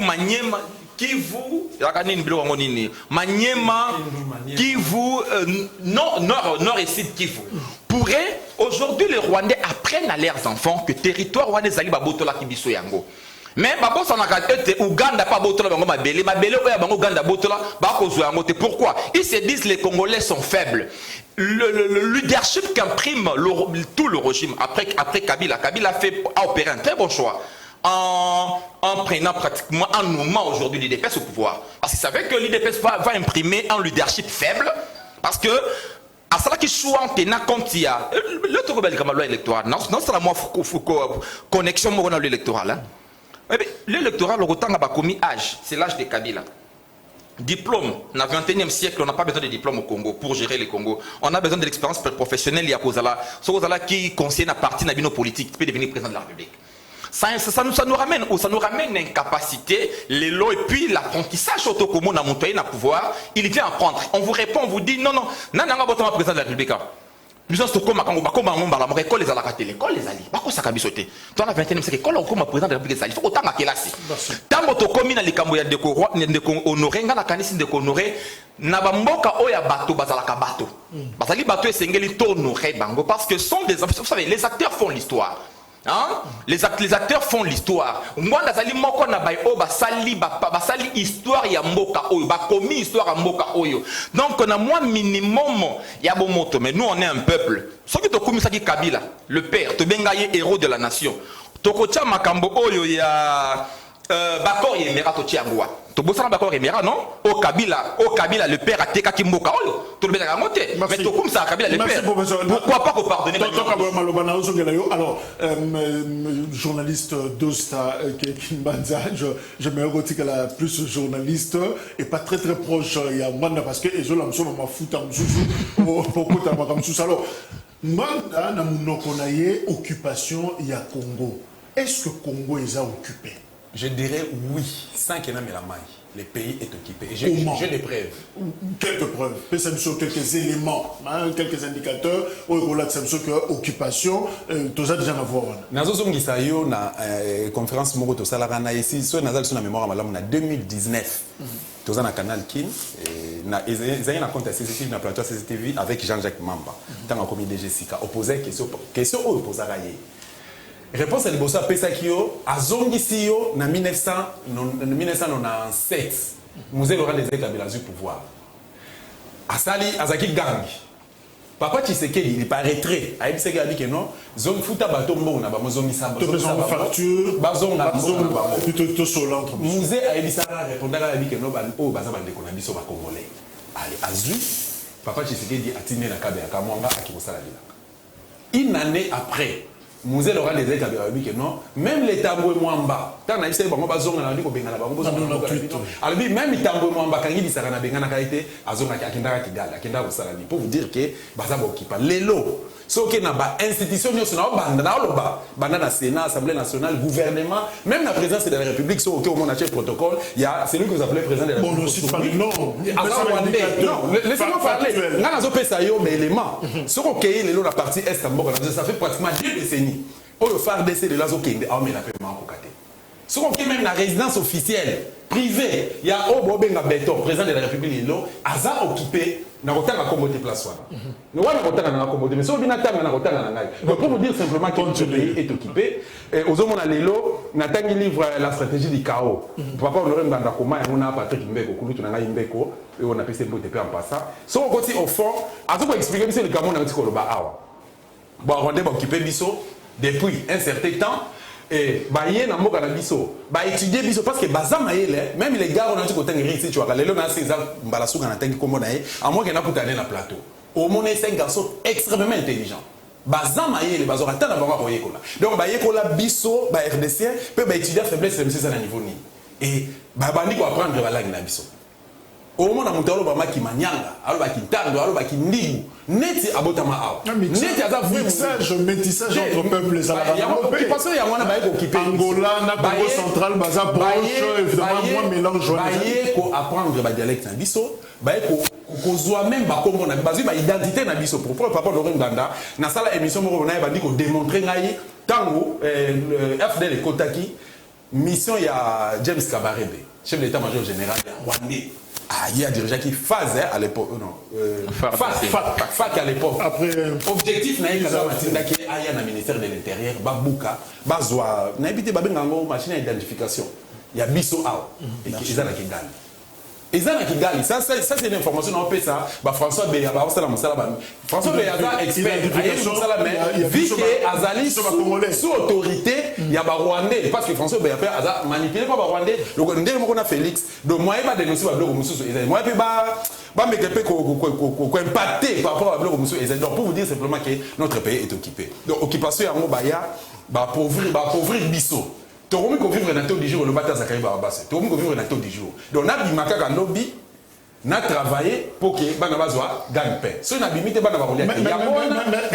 S2: Maniema, Kivu, Maniema, Kivu, nord et sud Kivu. Pourrait, aujourd'hui, les Rwandais apprennent à leurs enfants que le territoire rwandais ali babotola kibiso yango. Mais babos en a Ouganda pas botola bango mabele oya bango Ouganda botola ba ko yango te. Pourquoi? Ils se disent les Congolais sont faibles. Le leadership qu'imprime tout le régime après Kabila a opéré un très bon choix. En prenant pratiquement un moment aujourd'hui l'IDPS au pouvoir. Parce qu'il savait que l'IDPS va imprimer un leadership faible. Parce que, à cela qui choisit en tenant compte, il y a le loi électorale. Non, c'est la connexion avec l'électoral. L'électoral, le retard n'a pas commis âge. C'est l'âge de Kabila. Diplôme, dans le 21e siècle, on n'a pas besoin de diplôme au Congo pour gérer le Congo. On a besoin de l'expérience professionnelle. Il y a Kozala. Kozala qui conseille la partie de nos politiques, qui peut devenir président de la République. Ça nous ramène une incapacité, les lois et puis l'apprentissage autocommune à monter à pouvoir, il vient apprendre. On vous répond, on vous dit non, nanga botama président de la République. Nous sommes comme la école les alakate, l'école les alliés. Pas quoi ça kabisoté. Dans la 21e siècle, école comme président de la République, il faut autant que là. Tant que komi na likambo ya ndeko honorer nga na kanisi ndeko honorer na bamboka oya bato bazalaka bato. Bazali bato esengeli to honorer bango parce que sont des, vous savez, les acteurs font l'histoire. Hein? Les acteurs font l'histoire. Ngwanda zali moko na bai o basali histoire ya mboka oyo, ba komi histoire ya mboka oyo. Donc on a moins minimum ya bomoto, mais nous on est un peuple. Ce qui to komi saki Kabila, le père, to bengaye héros de la nation. Tokocha makambo oyo ya Bakor Yemera to tiangwa. To bosana Bakor Yemera non? Au Kabila, le père a teka kimboka oyo. To le benga ngote. Mais to comme ça Kabila le père. Pourquoi pas qu'on pardonner?
S1: Alors, journaliste d'Osta Kinbanza, je me retrouve qu'elle a plus journaliste et pas très proche il y a Manda parce que je l'ai m'a foutu en dessous. Alors, Manda na munokonaye occupation il y a Congo. Est-ce que Congo est occupé?
S3: Je dirais oui, sans qu'il y ait la maille. Le pays est occupé. J'ai des preuves.
S1: Quelques preuves. Quelques éléments, quelques indicateurs. Occupation, tout ça déjà à voir.
S3: Dans la conférence Mogoto Salarana ici, sur la mémoire en 2019, tout ça Canal Kin, ils ont un compte CCTV, un plateau CCTV avec Jean-Jacques Mamba. Dans la comité de Jessica, opposé question opposée à réponse à l'Ibosa Pesakio, à Zongisio, en 1997, Musée Laurent des Kabila du pouvoir. À Sali, Azaki Gang, Papa Tshisekedi, il paraîtrait. Aïe, c'est qu'il dit que non. Zone Fouta Batombo, on a pas zone Missa.
S1: Facture.
S3: Bazon,
S1: plutôt sur l'entre.
S3: Musée Aïe Sara répondait à la vie que non, oh, Baza Bande Konadi sur Congolais. Allez, Azu, Papa Tshisekedi a tiré la Kabe à Kamwanga à Kimosala. Une année après, Musée Laurent des États dit que non, même les tambours Mwamba, tant que c'est bon, Bazon, on a dit qu'on bengala, alors même les tambours Mwamba, quand il dit ça, on a bengala qualité, Azon a Kindara Kigal, a Kindara Salani, pour vous dire que Baza Bokipa, l'élo. Ce qui est dans l'institution, dans le Sénat, Assemblée nationale, gouvernement, même la présidence de la République, ce qui est au monde chef protocole, il y a celui que vous appelez président de la République.
S1: Bon, aussi pas non.
S3: Non, laissez-moi parler. Nous avons fait des éléments. Ce qui est la partie Est, ça fait pratiquement 2 décennies. Au FARDC, le Lazo Kende, on met la paiement en Kokate. Ce qui est même la résidence officielle, privée, il y a Obobenga Beton, président de la République, il a occupé. Donc pour vous dire simplement que ce pays est occupé, aux hommes on a l'élo, Nathan livre la stratégie du chaos. Papa on aurait un comment on a Patrick Mbeko, Kouloutou Nanga Mbeko, et on a pu se botter en passant. Si on continue au fond, à tout pour expliquer que le Cameroun a dit qu'on va bon, on va occuper Bisso depuis un certain temps. Et baye na moka na biso ba étudier biso parce que bazama yele même les gars on a dit côté ngiri ici tu vois lelo na seza mbala suka na tangi kombo na ye à moins que na kutane na plateau au monde c'est un garçon extrêmement intelligent bazama yele bazora tana bango ko yekola donc ba yekola biso ba RDC peut ba étudier faiblesse c'est ça na niveau ni et ba bandi ko apprendre ba langue na biso au monde na mutalo ba maki manyanga alo ba kitando alo ba kindigu neti abotama awa neti aza
S1: métissage entre peuples les
S3: Alabama parce que y a moi na ba occupé
S1: Angola na Congo central baza proche évidemment moi mélange
S3: baye ko apprendre ba dialecte na biso baye ko zwa même ba kombo na bazu ba identité na biso pour papa Laurent Nganda na sala émission mo na ba di ko démontrer ngai tango FDL Kotaki mission ya James Kabarebe chef d'état-major général rwandais. Ah, il y a dirigé qui phase à l'époque, non, FAC à l'époque. Après, objectif n'a pas été à ministère de l'Intérieur, Babouka, Bazwa, n'a pas été machine d'identification. Il y a Bisso et ils ont la Kigali. Ils ont la Kigali. Ça c'est une information on peut ça. François Beya, François Beya expert. Vu que Azali sous autorité, il y a Rwandais parce que François Beya a manipulé par Rwandais. Donc on a Félix. Donc moi il va dénoncer le bloc Moussou. Moi il va me impacter par rapport au bloc Moussou. Donc pour vous dire simplement que notre pays est occupé. Donc occupation à Mobaya, pauvrir Bisso. Tu as vivre dans le jour, le bâtard Zakaï Barabas. Tu as vivre dans le jour. Donc, on a dit lobby, on a travaillé pour que Banabazwa gagne paix. Si on a limité Banabazwa, et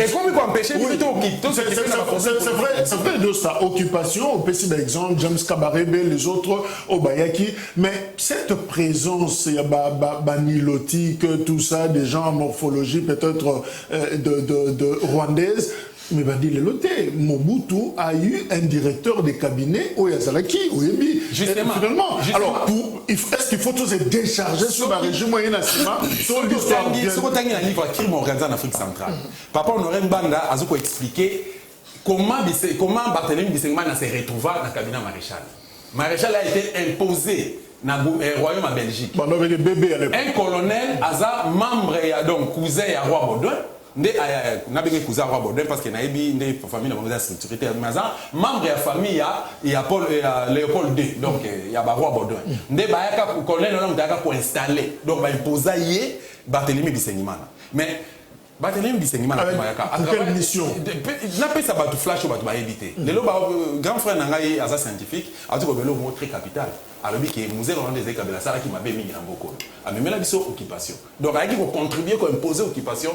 S3: comment on peut empêcher
S1: c'est vrai de ça. Occupation, au PC par exemple, James Kabarebe, les autres, Obayaki. Mais cette présence, il y a Banilotique, tout ça, des gens en morphologie peut-être de rwandaise. Mais Badi Leloté, Mobutu a eu un directeur de cabinet au Yazalaki, au Yebi.
S3: Justement.
S1: Alors, est-ce qu'il faut tous se décharger sur la région moyenne-assima sur l'histoire bien?
S3: Ce qu'on a un livre qui m'a organisé en Afrique centrale. Papa Honoré Mbanda a expliqué comment Barthélemy Bissengman s'est retrouvé dans le cabinet maréchal. Maréchal a été imposé dans le royaume en Belgique. Un colonel, Aza, membre, donc cousin à Roi Baudouin. Na bengi cousin roi Baudouin parce que na ebi ndé famille na sécurité maza membre ya famille ya Paul Léopold II donc ya ba roi Baudouin ndé ba ya ka colonel na mutaka ko installer donc ba imposer yé Barthélemy Bissengimana mais Barthélemy Bissengimana
S1: à quelle mission
S3: n'a pas ça ba tout flash ba tout ba éviter le grand frère na ngai asa scientifique a dit ko belo mo très capital alors que musée Laurent des Kabila ça qui m'a bien mis en beaucoup a même la biso occupation donc avec qui contribuer ko imposer occupation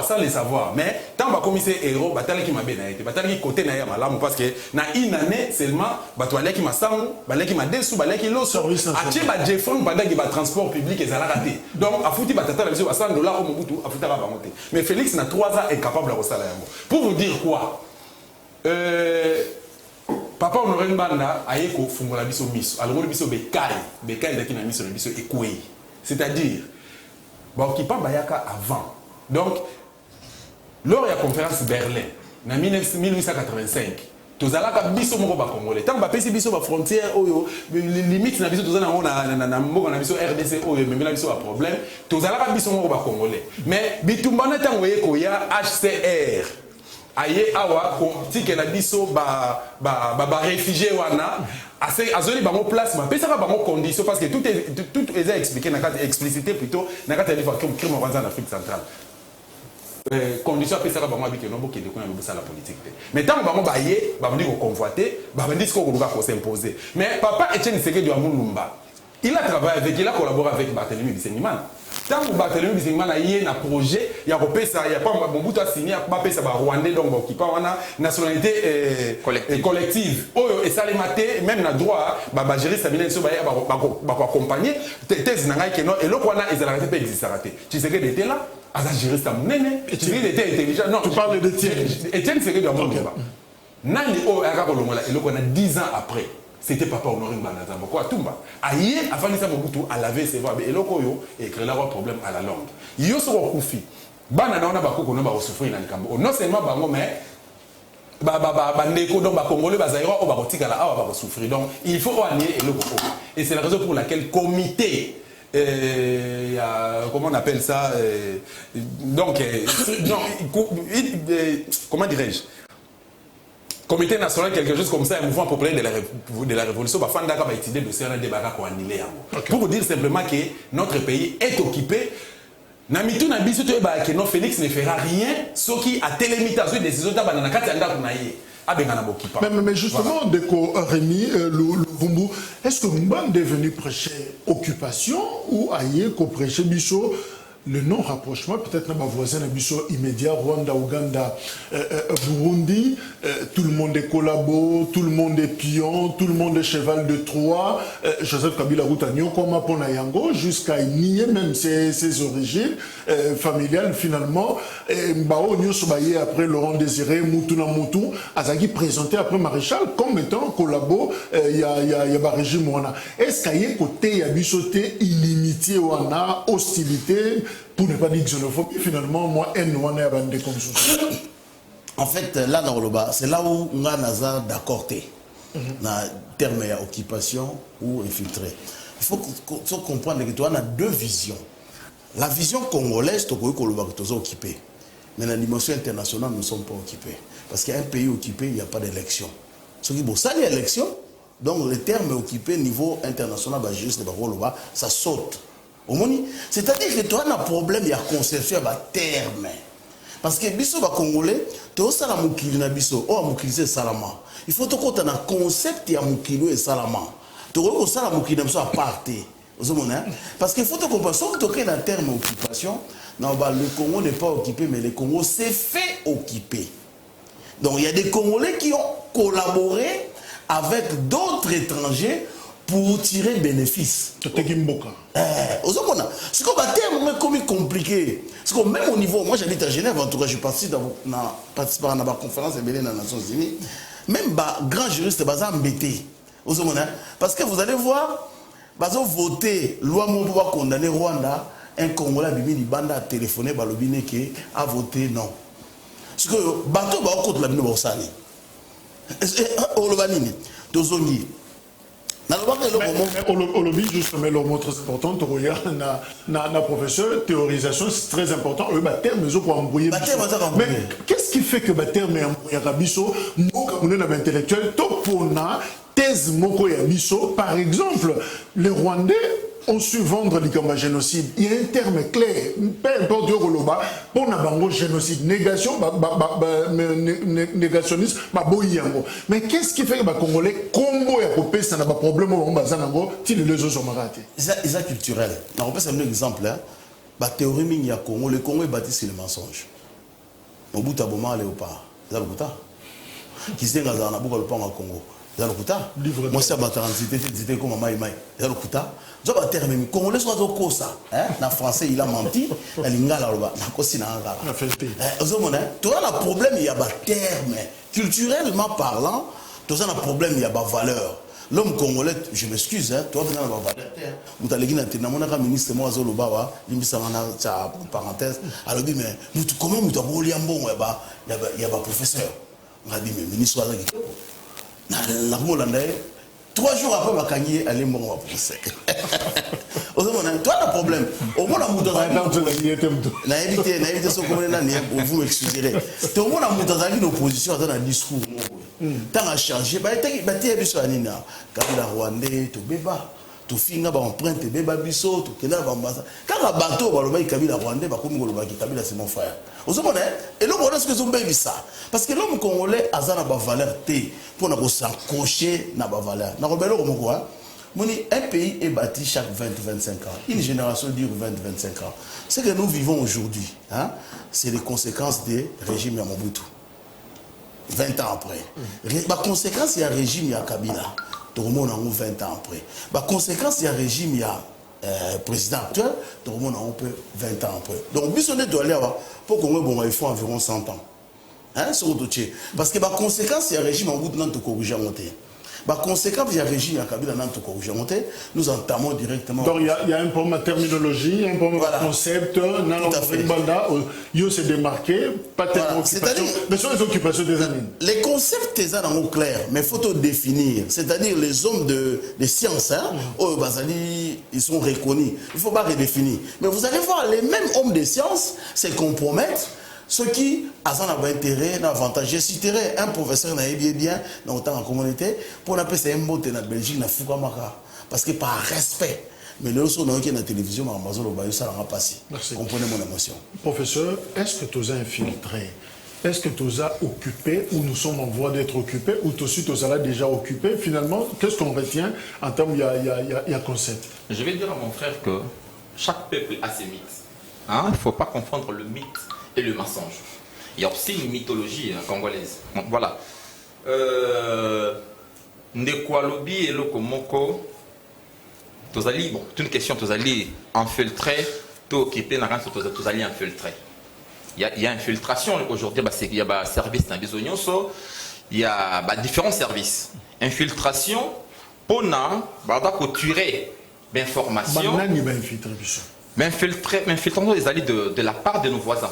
S3: ça les savoir mais tant ba commissaire héros batala qui m'a bien été batala qui côté na ya malamu parce que na une année seulement batala qui m'a sangu batala qui m'a déçu batala qui l'autre a tie ba Jeffon pendant que ba transport public ezala raté donc a fouti batata la biso ba $100 au Mobutu a fouti ba monter mais Félix na 3 ans incapable de ça pour vous dire quoi Papa Honoré Mbanda a yeko fungola biso miso alors biso bekai daki na miso biso ekoué c'est-à-dire bon qui pas bayaka avant donc lors de la conférence Berlin en 1885 tozalaka biso moko ba congolais tant ba pesi biso ba frontière oyo limite na biso tozana na mboka na biso RDC oyo même na biso ba problème tozalaka biso moko ba congolais mais bitumbana tango yeko ya HCR aye awa tike na biso ba réfugié wana azoli bango place ma pesaka bango condition parce que tout est expliqué na carte explicité plutôt na carte de crime en Afrique centrale. Condition à pesaka bango habité no bokende ko na lobusa la politique mais tant bango baye bandi ko convoiter bandi ko ko s'imposer mais papa Etienne Tshisekedi Amulumba il a travaillé avec il a collaboré avec Barthélémy Bisengimana tant que Barthélémy Bisengimana y a un projet il y a repesa il y a pas Mobutu a signé pas pesa ba Rwandais donc qui pas wana nationalité collective oyo et ça les maté même na droit ba gérer ça bien so ba accompagner thèse na ngai que non et le wana ils allaient pas exister raté Tshisekedi était là à gérer ça néné Tshisekedi était intelligent non
S1: tu parles de
S3: Etienne Tshisekedi Amulumba nani o aka kolongola et le wana 10 ans après c'était papa Honoré Banazambo quoi Tumba aye avant ça Mobutu a lavé ses voix et loko yo et créer là un problème à la langue yo so kufi bana naona bakoko no ba souffrir na likambo non seulement bango mais ndeko donc ba congolais ba zaïrois o ba kotika la awa ba souffrir donc il faut nier et loko et c'est la raison pour laquelle comité comment on appelle ça donc comment dirais-je Comité national, quelque chose comme ça, un mouvement populaire de la révolution, Fandaka va étudier de faire un débat pour annuler. Pour dire simplement que notre pays est occupé. Namitu na biso to ba que non Félix ne fera rien, ce qui a télémitation des décisions d'abandonner kati anda kunaye.
S1: Mais justement, Deko Rémi Luvumbu, est-ce que Mban est venu prêcher occupation ou aïe qu'on prêcher biso le non-rapprochement, peut-être dans ma voisine immédiat, Rwanda, Ouganda, Burundi, tout le monde est collabo, tout le monde est pion, tout le monde est cheval de Troie, Joseph Kabila Routanio, comme à Yango, jusqu'à nier même ses origines familiales, finalement, Mbao Nyosobaye après Laurent Désiré, Moutuna Moutou, Azagi présenté après Maréchal comme étant collabo, il y a régime Wana. Est-ce qu'il y a côté, il y a bisoté, inimitié Wana, hostilité, pour ne pas dire xénophobie, finalement, moi, N1 est bandé comme ça.
S4: En fait, là, dans le bas, c'est là où on a d'accord, dans le terme occupation ou infiltré. Il faut comprendre que tu as deux visions. La vision congolaise, tu es occupé. Mais la dimension internationale, nous ne sommes pas occupés. Parce qu'il y a un pays occupé, il n'y a pas d'élection. Ce qui est bon, ça, il y a élection. Donc, le terme occupé, niveau international, ça saute. C'est-à-dire que tu as un problème, il y a conception, il y a terme. Parce que biso ba congolais, tu as un mukili na biso, oh mukili c'est salama. Il faut que tu aies un concept, il y a mukili et salama. Tu as un mukili na biso à partir. Parce qu'il faut te comprendre, sauf que tu as un terme occupation, non, bah, le Congo n'est pas occupé, mais le Congo s'est fait occuper. Donc il y a des Congolais qui ont collaboré avec d'autres étrangers pour tirer bénéfice.
S1: C'est comme
S4: un terme compliqué. Parce que même au niveau, moi j'habite à Genève, en tout cas je participe à la conférence des Nations Unies, même grand juriste est embêté. Parce que vous allez voir, ils ont voté, loi pour condamner Rwanda, un Congolais Bimini Banda a téléphoné, a voté non. Parce que bateau va contre la Bino Borsani. Olobanini, Tozongi.
S1: Olobi, justement, leur montre c'est important. Na professeur, théorisation, c'est très important. Mais qu'est-ce qui fait que Baterme est embrouillé Rabiso, nous, comme on est intellectuel, Topona, thèse Moko Yabiso, par exemple, les Rwandais ont su vendre le génocide. Il y a un terme clair, peu importe de Roloba, pour le génocide, négation, négationniste, mais qu'est-ce qui fait que les Congolais, Combo et Copé, ça n'a pas de problème au Bazanango, si les autres sont ratés?
S4: C'est culturel. On peut un exemple. La théorie du Congo, le Congo est bâti sur le mensonge. Au bout de Boma, Léopard. C'est ça le Kouta. Qui s'est dans un abou le Congo. C'est ça le Kouta. Moi, c'est ma transité comme Maï Maï. C'est ça le Kouta. Je vais terminer. Congolais soit au Kosa. En français, il a menti. Il a tu as un problème, il y a un terme. Culturellement parlant, tu as un problème, il y a un valeur. L'homme congolais, je m'excuse, tu as un valeur. Vous avez dit que le ministre Moazoloba, parenthèse, alors dit, mais comment vous avez dit il y a un professeur. On a dit, mais ministre, trois jours après, ma cagné, elle est morte à procès. Toi, le problème. Au moins, la évité ce qu'on vous m'excuserez. Au moins, la moutazali, l'opposition, dans un discours. Tant à changer, il y a sur Anina, Kabila Rwandais, tout béba. Tout finga ba empreinte béba biso, tout kena ba mbasa. Quand un bateau ba loba Kabila Rwandais, ba komi loba Kabila c'est mon frère. Vous comprenez? Et l'homme on est ce que sont bébi ça. Parce que l'homme congolais a na ba valeur T pour na ko s'encocher na ba valeur. Na rebelo comme quoi? Un pays est bâti chaque 20-25 ans. Une génération dure 20-25 ans. Ce que nous vivons aujourd'hui, hein, c'est les conséquences des régimes à Mobutu. 20 ans après. La conséquence, il y a un régime, il y a Kabila. Tout le monde a 20 ans après. La conséquence, il y a un régime, il y a président actuel. Tout le monde a 20 ans après. Donc, Bissonnet doit aller pour qu'on il faut environ 100 ans. Hein, sur le dossier. Parce que la conséquence, il y a un régime en bout de temps de corriger monter. La conséquence, il y a un régime, il y a Kabila dans le corriger monter. Nous entamons directement.
S1: Donc, il y a un peu de terminologie, un peu de concept. Tout à fait. Il s'est démarqué, pas tellement occupation. Mais ce sont les occupations des années.
S4: Les concepts, ils sont clairs, mais il faut tout définir. C'est-à-dire les hommes de sciences, hein, ils sont reconnus. Il ne faut pas redéfinir. Mais vous allez voir, les mêmes hommes de sciences se compromettent. Ceux qui ont un intérêt, un avantage. Je citerai un professeur bien dans la communauté pour appeler ça un mot de la Belgique, parce que par respect. Mais le son dans la télévision, ça n'a pas passé. Comprenez mon émotion.
S1: Professeur, est-ce que tu as infiltré? Est-ce que tu as occupé ou nous sommes en voie d'être occupés ou tout de suite tu as déjà occupé? Finalement, qu'est-ce qu'on retient en termes de concept?
S2: Je vais dire à mon frère que chaque peuple a ses mythes. Hein? Il ne faut pas confondre le mythe et le mensonge. Il y a aussi une mythologie congolaise. Bon, voilà. Ndekwalobi et Lokomoko, Tozali, bon, c'est une question, Tozali infiltré, Tokipe, Tozali infiltré. Il y a infiltration aujourd'hui, il y a service dans les oignons, il y a différents services. Infiltration, pour tuer d'informations. Mais infiltration, les alliés de la part de nos voisins.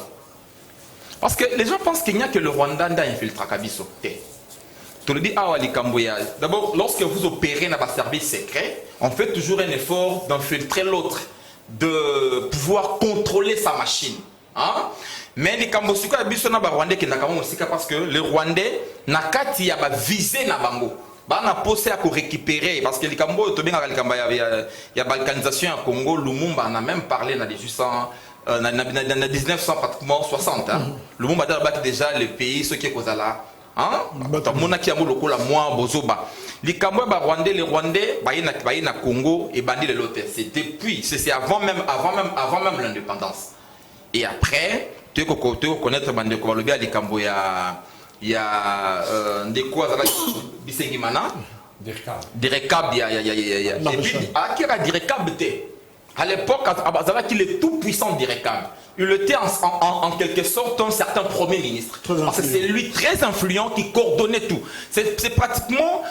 S2: Parce que les gens pensent qu'il n'y a que le Rwanda qui infiltre Kabiso. Tu le dis, d'abord, lorsque vous opérez dans un service secret, on fait toujours un effort d'infiltrer l'autre, de pouvoir contrôler sa machine. Hein? Mais les Kambosiko Kabiso na Rwandais qui n'a pas parce que les Rwandais n'a qu'à viser na bango. On a posé à récupérer parce que les Cambos, il y a balkanisation à Congo, Lumumba en a même parlé dans les 1960. Lumumba a déjà le pays, ce qui est là. Les Cambos, les Rwandais, les Congo et Bandi de l'autre. C'est depuis, c'est avant même l'indépendance. Et après, tu connaître Bandi de Koualobi, les Cambos, il y a des quoi Bisengimana, des récables, et puis qui a des récables. À l'époque, il est tout puissant des récables. Il était en quelque sorte un certain premier ministre. Parce que c'est lui très influent qui coordonnait tout. C'est pratiquement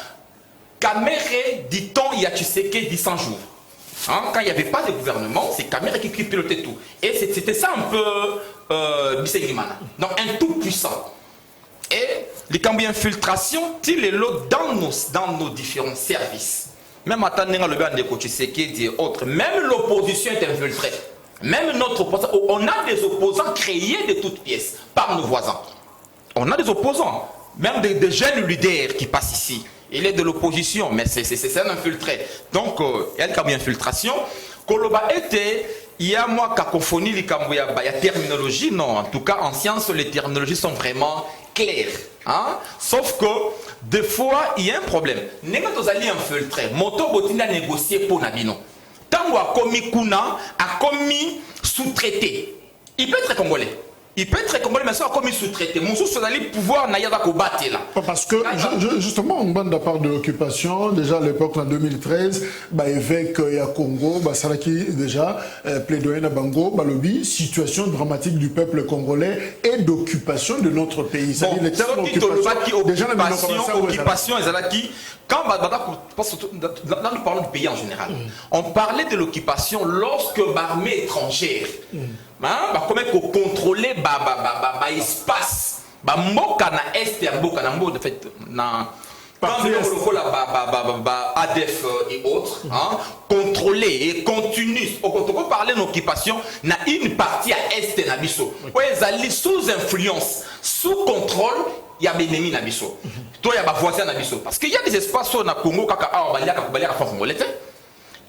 S2: Kamere, dit-on, il y a Tshisekedi dit 100 jours. Hein, quand il n'y avait pas de gouvernement, c'est Kamere qui pilotait tout. Et c'était ça un peu Bisengimana. Donc un tout puissant. Et les camps d'infiltration, il est là dans nos différents services. Même à Tanenga, le de Tshisekedi et autres, même l'opposition est infiltrée. Même notre opposant, on a des opposants créés de toutes pièces par nos voisins. On a des opposants, même des jeunes leaders qui passent ici. Il est de l'opposition, mais c'est un infiltré. Donc, il y a une infiltration. Koloba était, il y a moi cacophonie, il y a terminologie, non. En tout cas, en science, les terminologies sont vraiment claires. Hein? Sauf que, des fois, il y a un problème. N'est-ce pas allez infiltrer? Moto Botina a négocié pour Nabino. Tango a commis Kuna, a commis sous-traité. Il peut être congolais. Il peut être congolais, mais ça a commis sous-traité. Mon sous allait pouvoir n'aller pas combattre là.
S1: Parce que, justement, en bande de part de l'occupation, déjà à l'époque, en 2013, évêque à Congo, Saraki, déjà, plaidoyer à Bango, Balobi, situation dramatique du peuple congolais et d'occupation de notre pays.
S2: C'est-à-dire les termes d'occupation, déjà, occupation, quand nous parlons du pays en général, on parlait de l'occupation lorsque l'armée étrangère, comment contrôler l'espace, mboka na est ya mboka na mboka, en fait, na ADF et autres, hein, contrôler et continuer. On peut parler d'occupation, na une partie à est na biso. Ils sous influence, sous contrôle, il y a des ennemis na biso. Toi, il y a des voisins na biso. Parce qu'il y a des espaces au Congo, il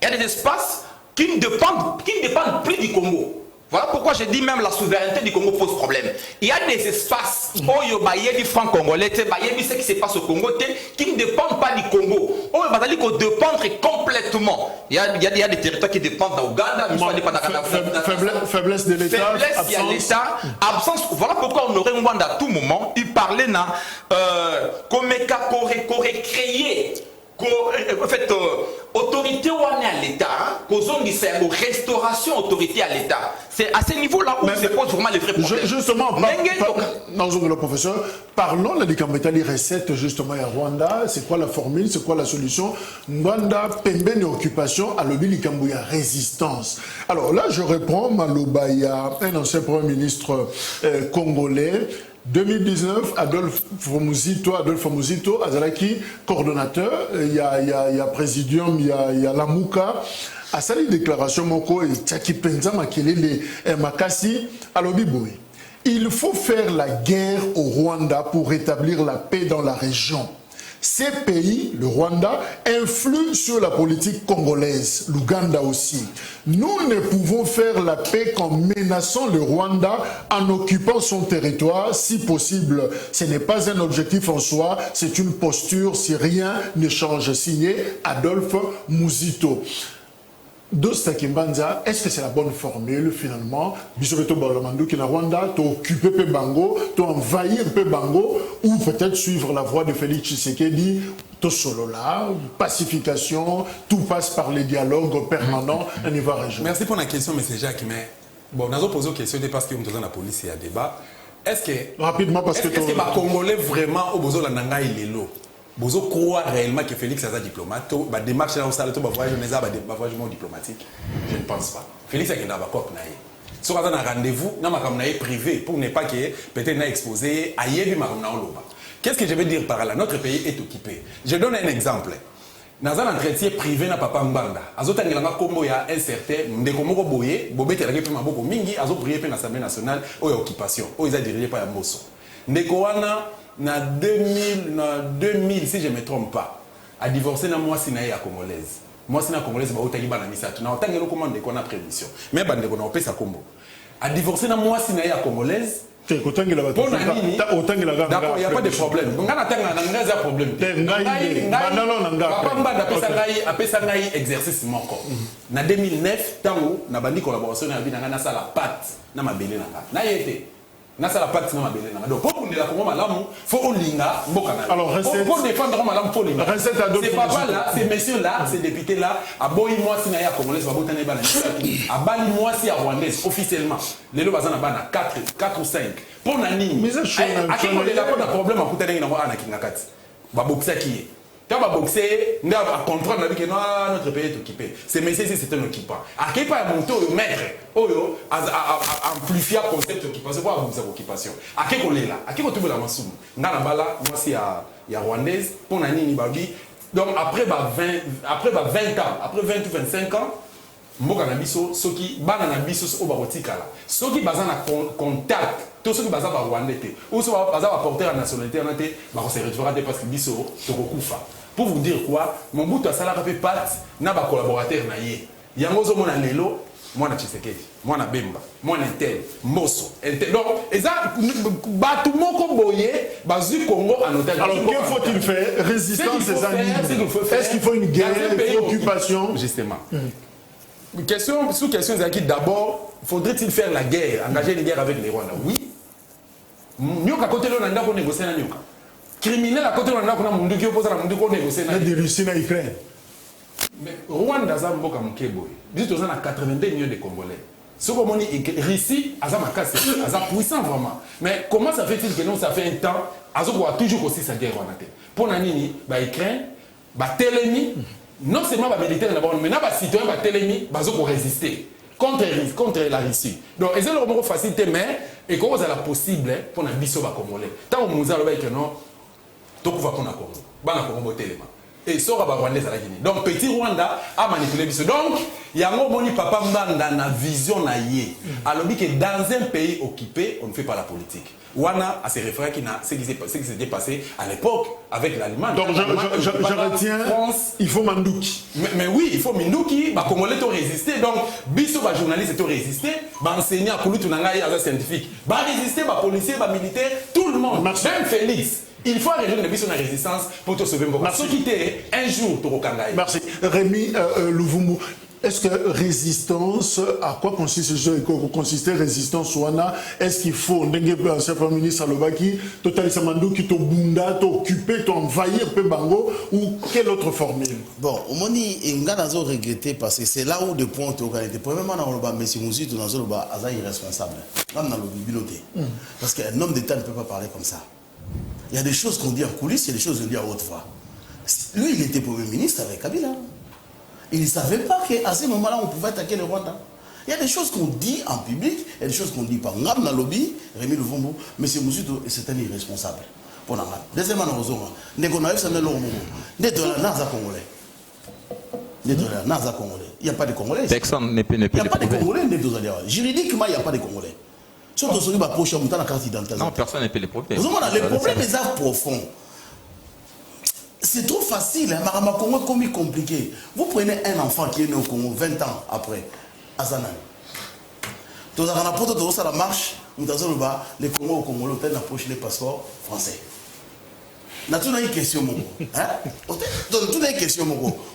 S2: y a des espaces qui ne dépendent plus du Congo. Voilà pourquoi je dis même la souveraineté du Congo pose problème. Il y a des espaces où il y a des francs congolais, il y a ce qui se passe au Congo qui ne dépendent pas du Congo. Où il faut dépendre complètement. Il y a des territoires qui dépendent d'Ouganda,
S1: faiblesse de l'État,
S2: absence. Voilà pourquoi on aurait un Rwanda à tout moment. Il parlait comme qu'aurait créé. En fait, autorité ou à l'État, restauration autorité à l'État. C'est à ce niveau-là où se pose vraiment les vrais problèmes.
S1: Justement, le professeur, parlons de les recettes justement à Rwanda. C'est quoi la formule, c'est quoi la solution? Rwanda, Pembeni occupation, à l'Obi Kambouya, résistance. Alors là, je reprends Maloba, il y a un ancien Premier ministre congolais. 2019, Adolphe Muzito, Azalaki, coordonnateur, il y a Présidium, il y a Lamouka, à sa déclaration, Moko et Tchaki Penza, Makelele, Makassi, Alobiboui. Il faut faire la guerre au Rwanda pour rétablir la paix dans la région. Ces pays, le Rwanda, influent sur la politique congolaise, l'Ouganda aussi. Nous ne pouvons faire la paix qu'en menaçant le Rwanda, en occupant son territoire, si possible. Ce n'est pas un objectif en soi, c'est une posture si rien ne change. Signé Adolphe Muzito. Dosta Kimbanza, est-ce que c'est la bonne formule finalement? Bisobeto Balamandou qui na Rwanda, tu occuper peu Bango, tu envahir peu Bango, ou peut-être suivre la voie de Félix Tshisekedi, tout solo là, pacification, tout passe par les dialogues permanents au niveau régional.
S3: Merci pour la question, M. Jacques. Mais bon, nous avons posé une question parce que nous avons la police et à débat. Est-ce que
S1: rapidement parce que
S3: les Congolais vraiment au besoin de la Nanga et Lelo? Vous croyez réellement que Félix est un diplomate? La démarche là, voyage diplomatique? Je ne pense pas. Félix est un avocat. Si vous avez un rendez-vous, vous avez un privé pour ne pas que peut-être exposé à Yébi Marouna. Qu'est-ce que je veux dire par là? Notre pays est occupé. Je donne un exemple. Dans un entretien privé na Papa Mbanda, azotan ngelanga kombo ya un certain Ndekomoko Boye, Bobete la gepe maboko mingi, azo prié pe na Assemblée nationale au occupation. O ils a dirigé par Mbosso. Ndekoana na 2000 si je ne me trompe pas, a divorcé na moi sinaï à congolaise. Moi sinaï congolaise ba otaki bana misatu. Na otangelo commande ko na prémission. Mais bande ko na opesa kombo. A divorcé na moi sinaï à congolaise. D'accord, il n'y a pas de problème. Il n'y a pas de problème. Papa Mba exercice moko. En 2009, tant que na bandi collaboration na bina na sala pat na mabele na yete. Na sala pat na mabele na. Donc pour la Congo malamu, faut linga mboka na. Alors pour défendre malamu faut linga. Ces papa là, ces messieurs là, ces députés là, a boyi moi si na ya congolais va botana bana. A bali moi si à rwandaise officiellement. Les lots bazana bana 4 ou 5. Pour nani. Mais ça je pas de problème à kutana na ana kingakati. Ba boxer qui quand on boxer, on va comprendre que notre pays est occupé. Ces messieurs, c'est un occupant. À quel point monter au maître, amplifier le concept d'occupation, c'est quoi l'occupation? À quel point on est là? À quel point on est là? On a moi, c'est à Rwandaise, pour Nani Babi. Donc, après 20 ans, après 20 ou 25 ans, mboka na biso soki bana na biso o barotikala soki baza na contact to soki baza ba Rwanda te ou so baza ba porter la nationalité na te ba ko se retrouver parce que biso to kokufa. Pour vous dire quoi, mon bout à salaka pe pat na ba collaborateur na ye yango zo mona lelo moi na Tshisekedi moi na Bemba moi na Intel Mosso donc eza batu moko boye bazu Congo en otage.
S1: Alors que faut-il faire? Résistance ces amis. Est-ce qu'il faut une guerre, une occupation?
S3: Justement. Sous question d'abord, faudrait-il faire la guerre, engager une guerre avec les Rwandais? Oui. Nyoka côté là nanda ko négocier na nyoka. Criminel à côté là nanda ko na mundu ki opposer na mundu ko négocier na.
S1: De Russie na Ukraine.
S3: Mais Rwanda za mboka mukeboy. Biso toza na 82 millions de Congolais. Ce qu'on dit Russie aza makasi, aza puissant vraiment. Mais comment ça fait-il que non ça fait un temps azo ko toujours aussi sa guerre Rwanda? Pour nani ba Ukraine, ba Telemi non seulement les militaires, mais les citoyens vont résister contre la Russie. Donc, ils ont facilité, mais Et comment ça possible pour un biso congolais. Tant que nous allons que non, tout va pour la Congo. Bana Congo téléma. Et ça va Rwanda à la Guinée. Donc petit Rwanda a manipulé biso. Donc il y a un moment papa Mbanda na vision na yé. Alors que dans un pays occupé, on ne fait pas la politique. Wana a ses référents qui n'a ce qui s'était passé à l'époque avec l'Allemagne.
S1: Donc je retiens, France, il faut Mandouki.
S3: Mais oui, il faut Mandouki, bah Congolais ont résisté. Donc biso ba journaliste ont résisté, ba enseignant Kouloutou Nangaï à scientifique, ba résister, ba policier, ba militaire, tout le monde. Merci. Même Félix. Il faut rejoindre le biso na résistance pour te sauver Mboko. Merci. Qui était un jour to Kangaï.
S1: Merci. Rémi Louvumbu. Est-ce que résistance, à quoi consiste consistait résistance Wana? Est-ce qu'il faut, un certain ministre Alobaki, totalisa Mandou qui t'obunda, t'occuper, t'envahir, peu bango, ou quelle autre formule?
S4: Bon, au moment où on a regretté parce que c'est là où des points ont été. Premièrement, on a dit que M. Mouzi, on a irresponsable. Là, on a biloté. Parce qu'un homme d'État ne peut pas parler comme ça. Il y a des choses qu'on dit en coulisses, il y a des choses qu'on dit à haute voix. Lui, il était Premier ministre avec Kabila. Il ne savait pas qu'à ce moment-là, on pouvait attaquer le Rwanda. Il y a des choses qu'on dit en public, il y a des choses qu'on dit par Ngam dans le lobby, Rémi Louvumbu, mais c'est Mouzito, c'est un irresponsable. Deuxièmement, nous avons dit qu'on a eu ça dans le monde. Nous avons Congolais. Nous avons Congolais. Il n'y a pas de Congolais.
S2: Personne ne peut
S4: Il n'y a pas de Congolais. Juridiquement, il n'y a pas de Congolais. Non,
S2: personne ne peut les prouver.
S4: Les problèmes sont profonds. C'est trop facile, hein? Ma Congo est comme compliqué. Vous prenez un enfant qui est né au Congo 20 ans après, Azanan. Dans la marche, les Congos au Congo approchent les passeports français. Vous avez une question,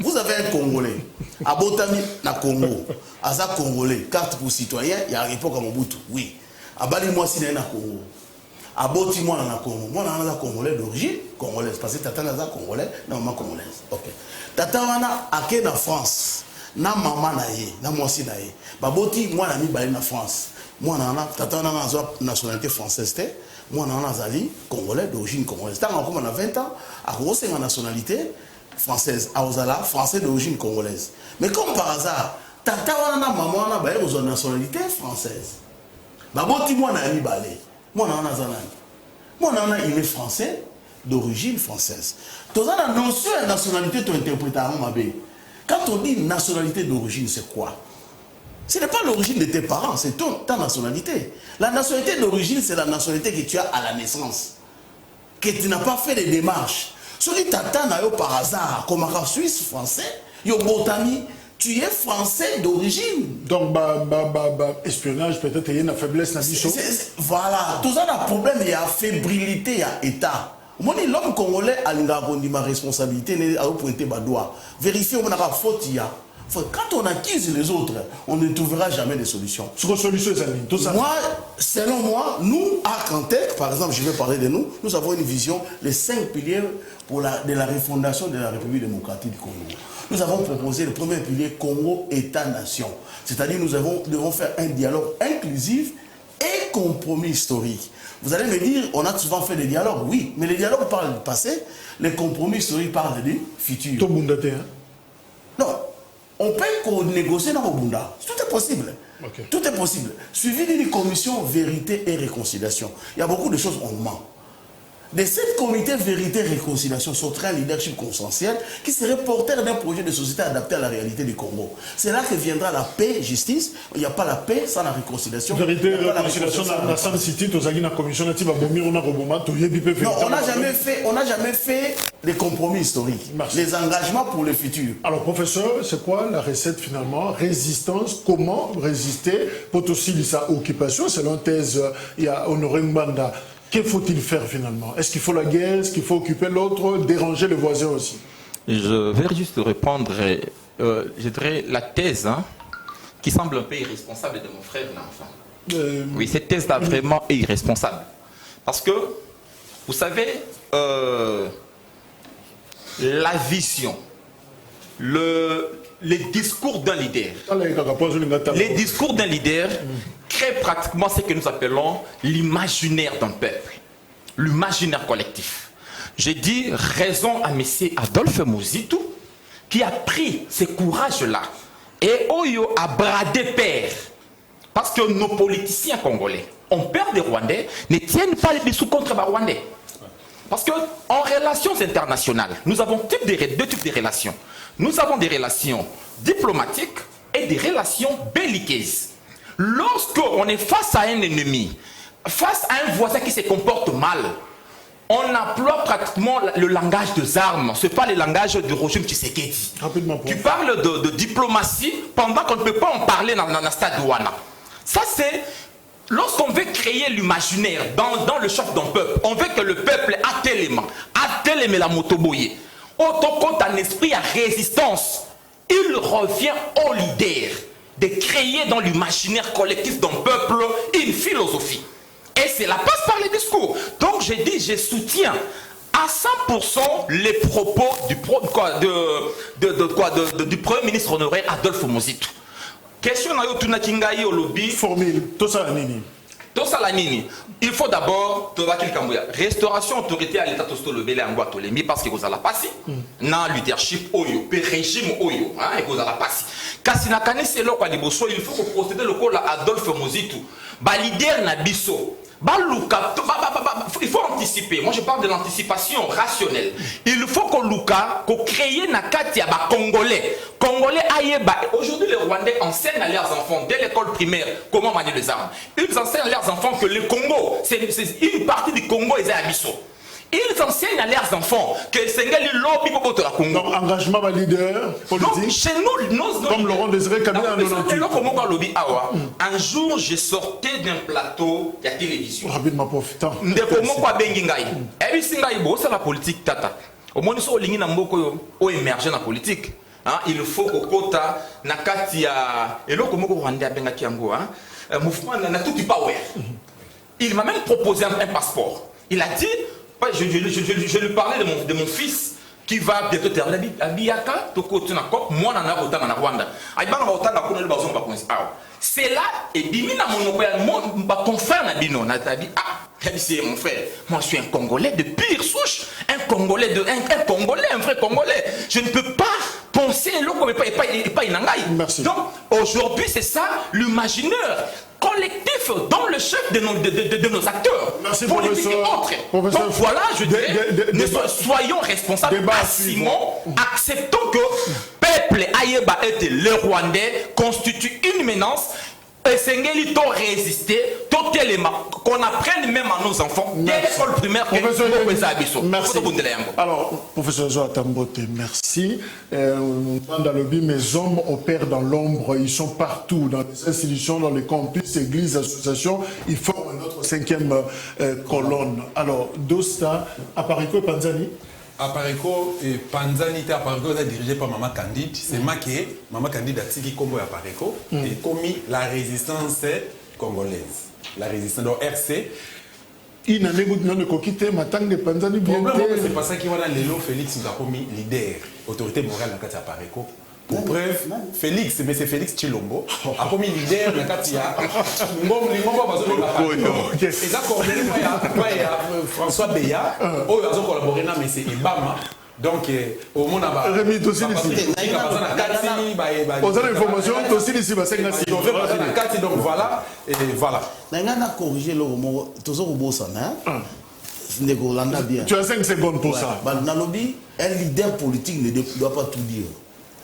S4: vous avez un Congolais, à Botami, na Congo, Aza Congolais, carte pour citoyen, il y a une époque à Mobutu, oui. À Bali, moi, si na Congo. À Boti, moi, dans le Congo. Moi, dans le Congolais d'origine congolaise. Parce que Tata n'a pas Congolais, non, maman congolaise. Ok. Tata wana ake na France. Na maman na ye, na moi aussi na ye. Ba Boti, moi, na mi bali na France. Moi, na Tata wana na nationalité française. Moi, na zali Congolais d'origine congolaise. Tant qu'on a 20 ans, à cause de ma nationalité française. À Ozala, français d'origine congolaise. Mais comme par hasard, Tata wana na maman wana ba ye nationalité française. Ba Boti, moi, na mi bali. Moi, il est français d'origine française. Dans la notion de nationalité, tu interprètes à quand on dit nationalité d'origine, c'est quoi? Ce n'est pas l'origine de tes parents, c'est ta nationalité. La nationalité d'origine, c'est la nationalité que tu as à la naissance. Que tu n'as pas fait les démarches. Ce qui t'attend par hasard, comme un Suisse français, tu es français d'origine.
S1: Donc, espionnage, peut-être, il y a une faiblesse dans le
S4: Voilà. Tout ça, le problème, il y a fébrilité, il y a État. L'homme congolais a une responsabilité, à pointer ma doigt. Vérifier où on a faute, il y a. Quand on accuse les autres, on ne trouvera jamais de solution. Moi, selon moi, nous, à Cantec, par exemple, je vais parler de nous, nous avons une vision, les 5 piliers de la refondation de la République démocratique du Congo. Nous avons proposé le premier pilier Congo État-Nation. C'est-à-dire nous devons faire un dialogue inclusif et compromis historique. Vous allez me dire, on a souvent fait des dialogues, oui, mais les dialogues parlent du passé, les compromis historiques parlent du futur. Non, on peut négocier dans le Bunda. Tout est possible. Okay. Tout est possible. Suivi d'une commission vérité et réconciliation. Il y a beaucoup de choses on ment. De cette comité vérité et réconciliation sortirait un leadership consensuel qui serait porteur d'un projet de société adapté à la réalité du Congo. C'est là que viendra la paix, justice. Il n'y a pas la paix sans la réconciliation.
S1: Vérité et réconciliation dans la City, la commission non, on
S4: n'a jamais fait les compromis historiques. Merci. Les engagements pour le futur.
S1: Alors, professeur, c'est quoi la recette finalement? Résistance, comment résister pour aussi sa occupation? Selon thèse, il y a Honoré Mbanda. Que faut-il faire finalement? Est-ce qu'il faut la guerre? Est-ce qu'il faut occuper l'autre? Déranger les voisins aussi?
S2: Je vais juste répondre, je dirais, la thèse qui semble un peu irresponsable de mon frère l'enfant. Oui, cette thèse-là vraiment est irresponsable. Parce que, vous savez, la vision, les discours d'un leader, créent pratiquement ce que nous appelons l'imaginaire d'un peuple, l'imaginaire collectif. J'ai dit raison à M. Adolphe Mouzitou qui a pris ce courage-là et Oyo a bradé père Parce que nos politiciens congolais, on perd des Rwandais, ne tiennent pas les dessous contre les Rwandais. Parce qu'en relations internationales, nous avons deux types de relations. Nous avons des relations diplomatiques et des relations belliqueuses. Lorsqu'on est face à un ennemi, face à un voisin qui se comporte mal, on emploie pratiquement le langage des armes. Ce n'est pas le langage du régime Tshisekedi. Tu parles de diplomatie pendant qu'on ne peut pas en parler dans le stade Douana. Ça, c'est lorsqu'on veut créer l'imaginaire dans le chef d'un peuple. On veut que le peuple a tellement la motoboye. Autant compte un esprit à résistance, il revient au leader de créer dans l'imaginaire collectif d'un peuple une philosophie. Et cela passe par les discours. Donc je dis, je soutiens à 100% les propos du Premier ministre honoraire Adolphe Muzito. Question na yo tunakingai au lobby.
S1: Formule, tout ça nini.
S2: Tout ça la nini. Il faut d'abord restauration autorité à l'état tosto le belé angwa tolembi parce que vous allez passer na leadership oyo, pe régime oyo, hein, et vous allez passer. Kasi na kanisi lo kwa liboso, il faut que procéder le col Adolphe Muzito. Ba leader na biso. Il faut anticiper. Moi, je parle de l'anticipation rationnelle. Il faut qu'on crée na katia ba Congolais. Congolais aïeba. Aujourd'hui, les Rwandais enseignent à leurs enfants dès l'école primaire comment manier les armes. Ils enseignent à leurs enfants que le Congo, c'est une partie du Congo, ils ont Abisso. Ils enseignent à leurs enfants que c'est un lobby pour le Congo.
S1: Donc, engagement de leader politique.
S2: Donc, chez nous,
S1: comme Laurent Désiré Kabila
S2: un jour, je sortais d'un plateau de la télévision.
S1: Rapidement profitant.
S2: C'est la politique, tata. Au moins, nous sommes émergés dans la politique. Il faut que Kota, Nakatia, et là, comme Rwanda, mouvement n'a tout power. Il m'a même proposé un passeport. Il a dit. Je lui parlais de mon fils qui va bientôt terminer à Biaka, moi na Rwanda. C'est là, et Bimina mon confrère na Bino, c'est mon frère. Moi je suis un Congolais de pire souche, un Congolais, un vrai Congolais. Je ne peux pas penser pas
S1: Merci.
S2: Donc aujourd'hui c'est ça l'imaginaire collectif dans le chef de nos acteurs.
S1: Merci,
S2: politiques et autres. Donc voilà, je dirais, soyons responsables, assumons, acceptons que peuple Aïeba et le Rwandais constituent une menace. Et c'est un résister, qu'on apprenne même à nos enfants, dès l'école primaire,
S1: merci. Alors, professeur Zoatambote, merci. Dans le but, mes hommes opèrent dans l'ombre, ils sont partout, dans les institutions, dans les campus, églises, associations, ils forment notre cinquième colonne. Alors, Dosta, Apariko et Panzani.
S3: Apareko et Panzani Apareko est dirigé par Maman Candide. C'est marqué Maman Candide a dit Congo Apareko et commis la résistance congolaise. La résistance donc RC.
S1: Il n'a pas quitté Matang de Panzani bien.
S3: C'est pas ça qui va dans l'élo Félix nous a commis leader autorité morale dans Katia Apareko. Pour preuve, Félix, mais c'est Félix Chilombo, a commis leader dans Katia. Et ça, François Beya, où ils ont collaboré, mais c'est Ibama. Donc, au monde,
S1: Rémi, tu aussi ici. Aux informations, tu aussi ici.
S3: Donc voilà, et voilà.
S4: On a corrigé le mot, tout ça au beau sang, hein?
S1: Tu as 5 secondes pour ça.
S4: Nalobi, un leader politique ne doit pas tout dire.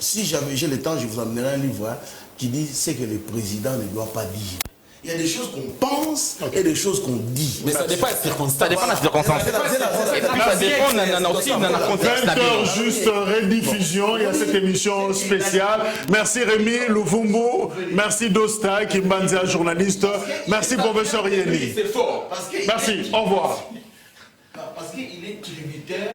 S4: Si j'ai le temps, je vous amènerai un livre qui dit ce que le président ne doit pas dire. Il y a des choses qu'on pense et des choses qu'on dit.
S3: Mais ça dépend des circonstances.
S2: Ça dépend des circonstances. Et puis ça dépend aussi de la contexte.
S1: 20h, juste rediffusion. Il y a cette émission spéciale. Merci Rémi Louvumbu. Merci Dosta, Kimbanzia, journaliste. Merci professeur Yeni.
S2: C'est fort.
S1: Merci. Au revoir.
S4: Parce qu'il est tributaire.